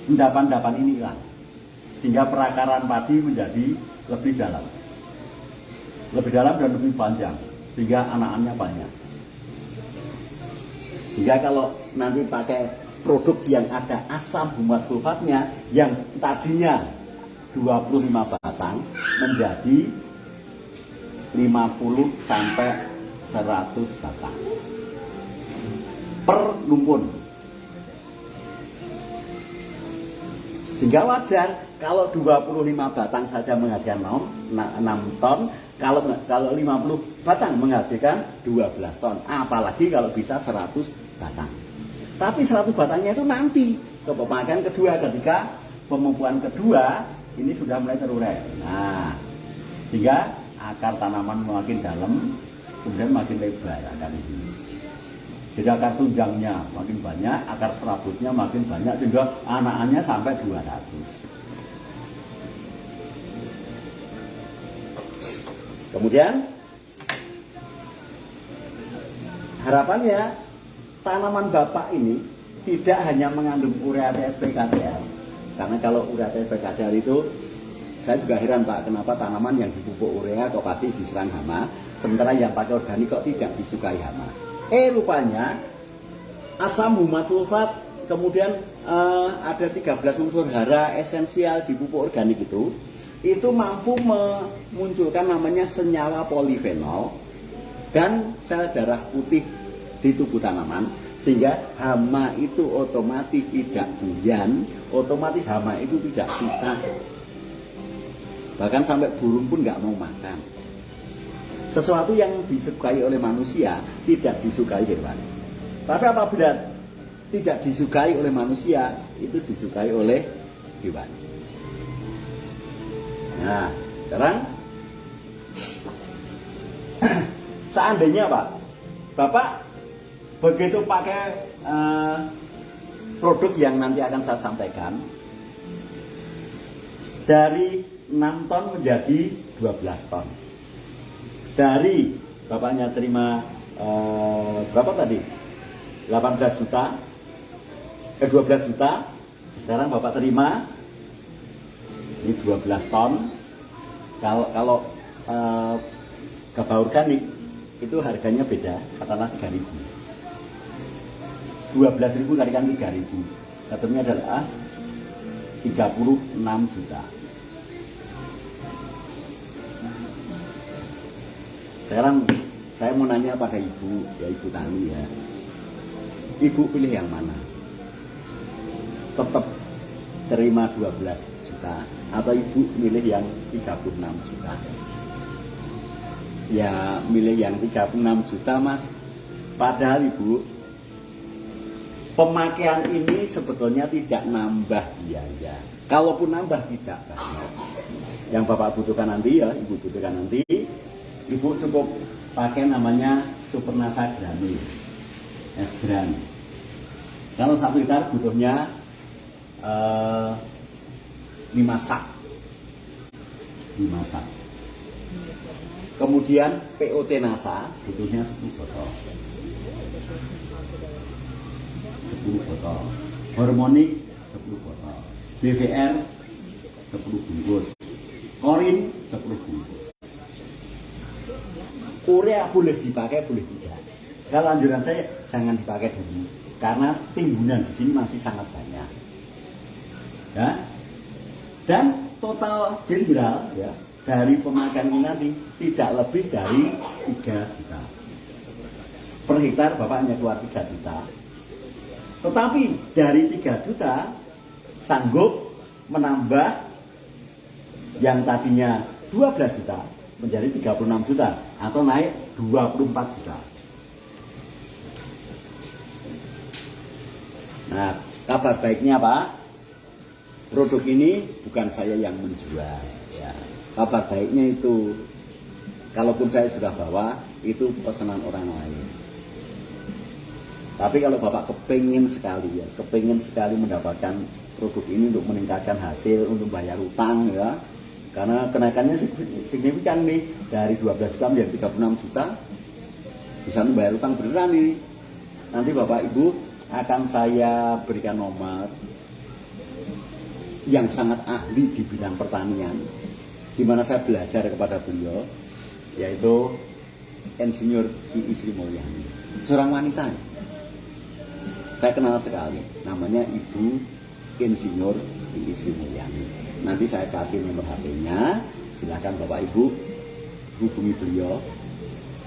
endapan-endapan ini hilang, sehingga perakaran padi menjadi lebih dalam dan lebih panjang, sehingga anak-anaknya banyak. Sehingga kalau nanti pakai produk yang ada asam humat sulfatnya, yang tadinya 25 batang menjadi 50 sampai 100 batang per lumpun. Sehingga wajar kalau 25 batang saja menghasilkan 6 ton, kalau 50 batang menghasilkan 12 ton, apalagi kalau bisa 100 batang. Tapi 100 batangnya itu nanti ke pemakaian kedua, ketika pemupukan kedua ini sudah mulai terurai. Nah, sehingga akar tanaman makin dalam, kemudian makin lebar akar ini. Jadi akar tunjangnya makin banyak, akar serabutnya makin banyak, sehingga anak-anaknya sampai 200. Kemudian harapannya tanaman bapak ini tidak hanya mengandung urea TSP KCl, karena kalau urea TSP KCl itu saya juga heran Pak, kenapa tanaman yang dipupuk urea kok pasti diserang hama, sementara yang pakai organik kok tidak disukai hama. Rupanya asam humat sulfat, kemudian ada 13 unsur hara esensial di pupuk organik itu mampu memunculkan namanya senyawa polifenol dan sel darah putih di tubuh tanaman, sehingga hama itu otomatis tidak doyan, otomatis hama itu tidak suka, bahkan sampai burung pun nggak mau makan. Sesuatu yang disukai oleh manusia tidak disukai hewan, tapi apabila tidak disukai oleh manusia, itu disukai oleh hewan. Nah, sekarang seandainya Bapak begitu pakai produk yang nanti akan saya sampaikan, dari 6 ton menjadi 12 ton. Dari Bapaknya terima berapa tadi? 18 juta, 12 juta. Sekarang Bapak terima ini 12 ton. Kalau gabah organik itu harganya beda, katakanlah 3.000. 12.000 kalikan 3.000, dapatnya adalah 36 juta. Sekarang saya mau nanya pada ibu, ya ibu tani ya. Ibu pilih yang mana? Tetap terima 12 juta atau ibu milih yang 36 juta? Ya milih yang 36 juta Mas. Padahal ibu, pemakaian ini sebetulnya tidak nambah biaya. Kalaupun nambah tidak banyak. Yang Bapak butuhkan nanti ya, ibu butuhkan nanti, ibu cukup pakai namanya Supernasa Granul S-Gran. Kalau 1 liter butuhnya 5 sak. Kemudian POC Nasa butuhnya 10 botol. 10 botol. Hormonik 10 botol. BVR 10 bungkus. Korin 10 bungkus. Urea boleh dipakai, boleh tidak. Kalau anjuran saya jangan dipakai dulu, karena timbunan di sini masih sangat banyak. Ya. Dan total jenderal ya dari pemakaian ini nanti tidak lebih dari 3 juta. Per hektar Bapak hanya keluar 3 juta. Tetapi dari 3 juta sanggup menambah yang tadinya 12 juta menjadi 36 juta atau naik 24 juta. Nah, kabar baiknya Pak, produk ini bukan saya yang menjual ya. Kabar baiknya itu, kalaupun saya sudah bawa, itu pesanan orang lain. Tapi kalau Bapak kepingin sekali ya, kepingin sekali mendapatkan produk ini untuk meningkatkan hasil, untuk bayar utang ya, karena kenaikannya signifikan nih, dari 12 juta menjadi 36 juta, bisa membayar utang beneran nih. Nanti Bapak Ibu akan saya berikan nomor yang sangat ahli di bidang pertanian, di mana saya belajar kepada beliau, yaitu Insinyur I. Sri Mulyani, seorang wanita. Saya kenal sekali, namanya Ibu Insinyur I. Sri Mulyani. Nanti saya kasih nomor HP-nya, silakan Bapak Ibu hubungi beliau.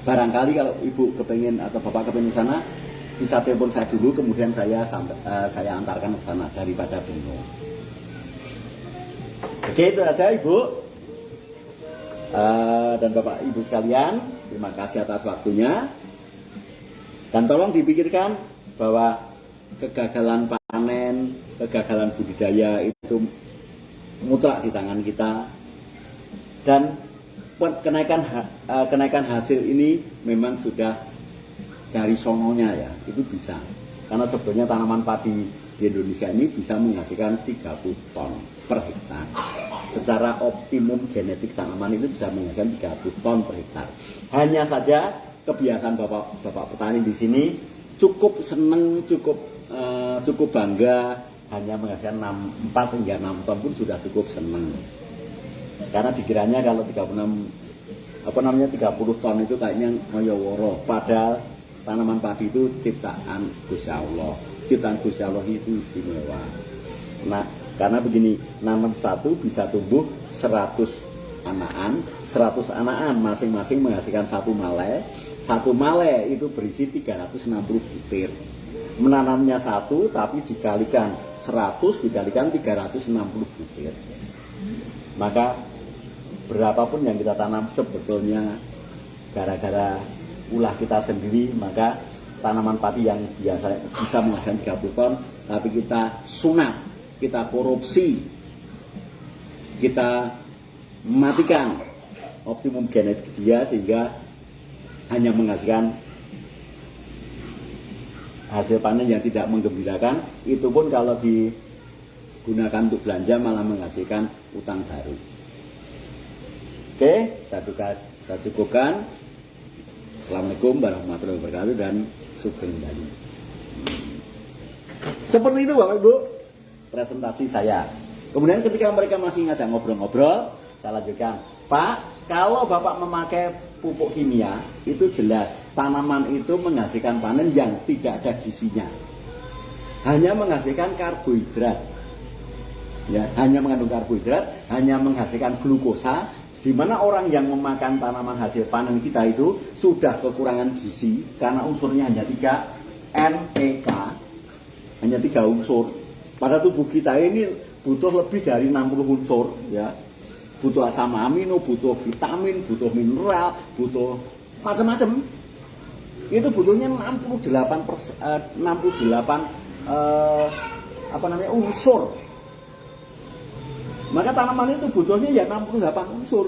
Barangkali kalau Ibu kepengen atau Bapak kepengen sana, bisa telepon saya dulu, kemudian saya antarkan ke sana daripada bingung. Oke, itu aja Ibu dan Bapak Ibu sekalian, terima kasih atas waktunya. Dan tolong dipikirkan bahwa kegagalan panen, kegagalan budidaya itu mutlak di tangan kita. Dan kenaikan hasil ini memang sudah dari sononya ya, itu bisa. Karena sebetulnya tanaman padi di Indonesia ini bisa menghasilkan 30 ton per hektar. Secara optimum genetik tanaman itu bisa menghasilkan 30 ton per hektar. Hanya saja kebiasaan bapak petani di sini cukup seneng, cukup bangga, hanya menghasilkan 4 hingga 6 ton pun sudah cukup seneng. Karena dikiranya kalau 30 ton itu kayaknya ngoyoworo, padahal tanaman padi itu ciptaan Gusti Allah. Ciptaan Gusti Allah itu istimewa. Nah, karena begini, nanam satu bisa tumbuh 100 anakan, 100 anakan masing-masing menghasilkan satu male. Satu male itu berisi 360 butir. Menanamnya satu tapi dikalikan 100 dikalikan 360 butir. Maka berapapun yang kita tanam sebetulnya gara-gara ulah kita sendiri, maka tanaman padi yang biasa bisa menghasilkan 30 ton, tapi kita sunat, kita korupsi, kita matikan optimum genetik dia sehingga hanya menghasilkan hasil panen yang tidak menggembirakan. Itu pun kalau digunakan untuk belanja malah menghasilkan utang baru. Oke, saya cukupkan. Assalamualaikum warahmatullahi wabarakatuh dan sugeng dalu. Seperti itu Bapak Ibu presentasi saya. Kemudian ketika mereka masih ngajak ngobrol-ngobrol, saya lanjutkan, Pak, kalau Bapak memakai pupuk kimia, itu jelas tanaman itu menghasilkan panen yang tidak ada gizinya, hanya menghasilkan karbohidrat, ya, hanya mengandung karbohidrat, hanya menghasilkan glukosa. Di mana orang yang memakan tanaman hasil panen kita itu sudah kekurangan gizi karena unsurnya hanya 3 NPK, hanya 3 unsur. Pada tubuh kita ini butuh lebih dari 60 unsur, ya. Butuh asam amino, butuh vitamin, butuh mineral, butuh macam-macam. Itu butuhnya 68 unsur. Maka tanaman itu butuhnya ya 68 unsur.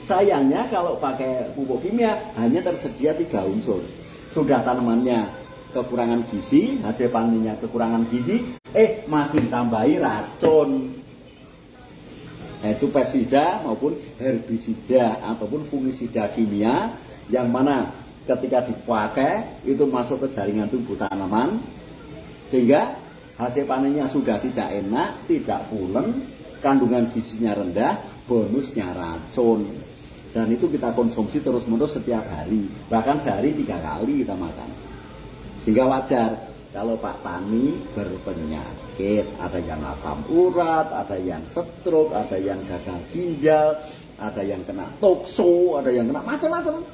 Sayangnya kalau pakai pupuk kimia hanya tersedia 3 unsur. Sudah tanamannya kekurangan gizi, hasil panennya kekurangan gizi, masih ditambahi racun. Yaitu pestisida maupun herbisida ataupun fungisida kimia, yang mana ketika dipakai itu masuk ke jaringan tubuh tanaman sehingga hasil panennya sudah tidak enak, tidak pulen, kandungan gizinya rendah, bonusnya racun. Dan itu kita konsumsi terus-menerus setiap hari, bahkan sehari 3 kali kita makan. Sehingga wajar kalau Pak Tani berpenyakit, ada yang asam urat, ada yang stroke, ada yang gagal ginjal, ada yang kena tokso, ada yang kena macam-macam.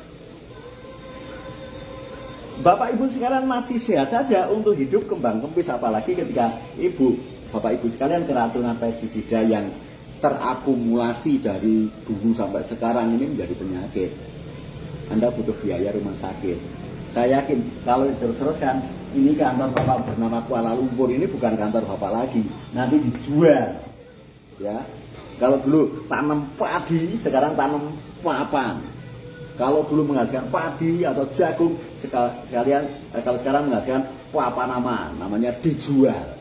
Bapak Ibu sekalian masih sehat saja untuk hidup kembang kempis, apalagi ketika Bapak Ibu sekalian keracunan pestisida yang terakumulasi dari dulu sampai sekarang ini menjadi penyakit. Anda butuh biaya rumah sakit. Saya yakin kalau diterus-teruskan, ini kantor Bapak bernama Kuala Lumpur ini bukan kantor Bapak lagi, nanti dijual. Ya, kalau dulu tanam padi, sekarang tanam papan. Kalau dulu menghasilkan padi atau jagung, sekalian kalau sekarang menghasilkan apa namanya dijual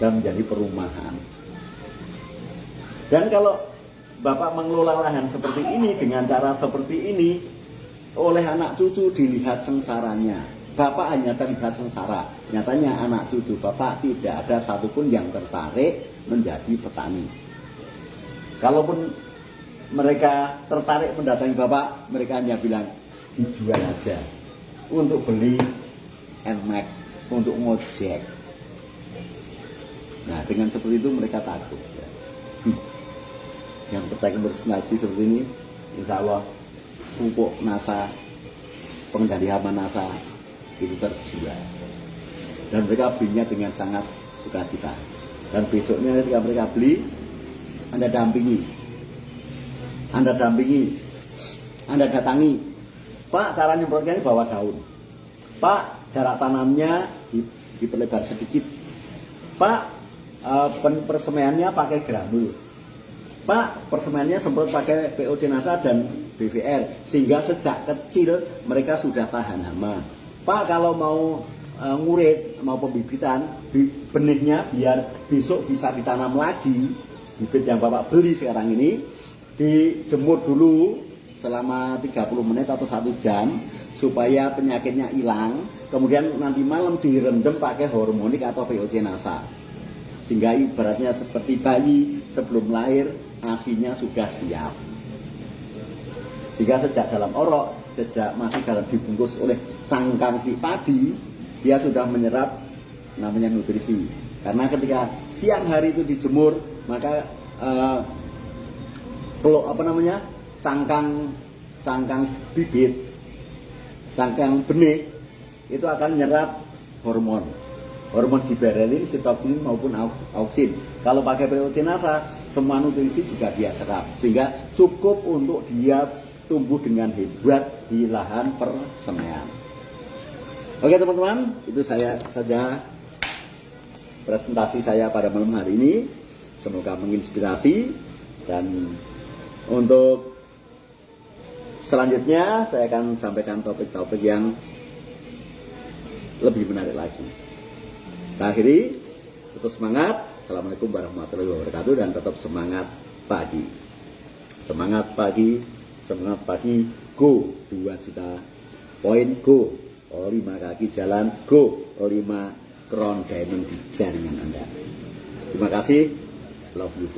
dan menjadi perumahan. Dan kalau Bapak mengelola lahan seperti ini dengan cara seperti ini, oleh anak cucu dilihat sengsaranya. Bapak hanya terlihat sengsara. Nyatanya anak cucu Bapak tidak ada satupun yang tertarik menjadi petani. Kalaupun mereka tertarik mendatangi Bapak, mereka hanya bilang dijual aja untuk beli NMAX, untuk ngojek. Nah, dengan seperti itu mereka takut ya. Yang petani berprestasi seperti ini, insya Allah pupuk NASA, pengendali hama NASA itu terjual. Dan mereka belinya dengan sangat sukacita. Dan besoknya ketika mereka beli, Anda dampingi, Anda datangi. Pak, cara nyemprotnya ini bawa daun. Pak, jarak tanamnya diperlebar sedikit. Pak, persemaiannya pakai granul. Pak, persemaiannya semprot pakai POC NASA dan BVR, sehingga sejak kecil mereka sudah tahan hama. Pak, kalau mau ngurit, mau pembibitan, benihnya biar besok bisa ditanam lagi, bibit yang Bapak beli sekarang ini, dijemur dulu selama 30 menit atau 1 jam, supaya penyakitnya hilang, kemudian nanti malam direndam pakai hormonik atau POC NASA. Sehingga ibaratnya seperti bayi sebelum lahir, asinya sudah siap. Sehingga sejak dalam orok, sejak masih dalam dibungkus oleh cangkang si padi, dia sudah menyerap namanya nutrisi. Karena ketika siang hari itu dijemur, maka cangkang bibit, cangkang benih itu akan menyerap hormon giberelin, sitokin maupun auksin. Kalau pakai POC NASA, semua nutrisi juga dia serap, sehingga cukup untuk dia tumbuh dengan hebat di lahan persemaian. Oke teman-teman, itu saja presentasi saya pada malam hari ini. Semoga menginspirasi, dan untuk selanjutnya saya akan sampaikan topik-topik yang lebih menarik lagi. Saya akhiri, tetap semangat. Assalamualaikum warahmatullahi wabarakatuh, dan tetap semangat pagi. Semangat pagi, go 2 juta poin, go 5 kaki jalan, go 5 crown diamond di jaringan Anda. Terima kasih, love you.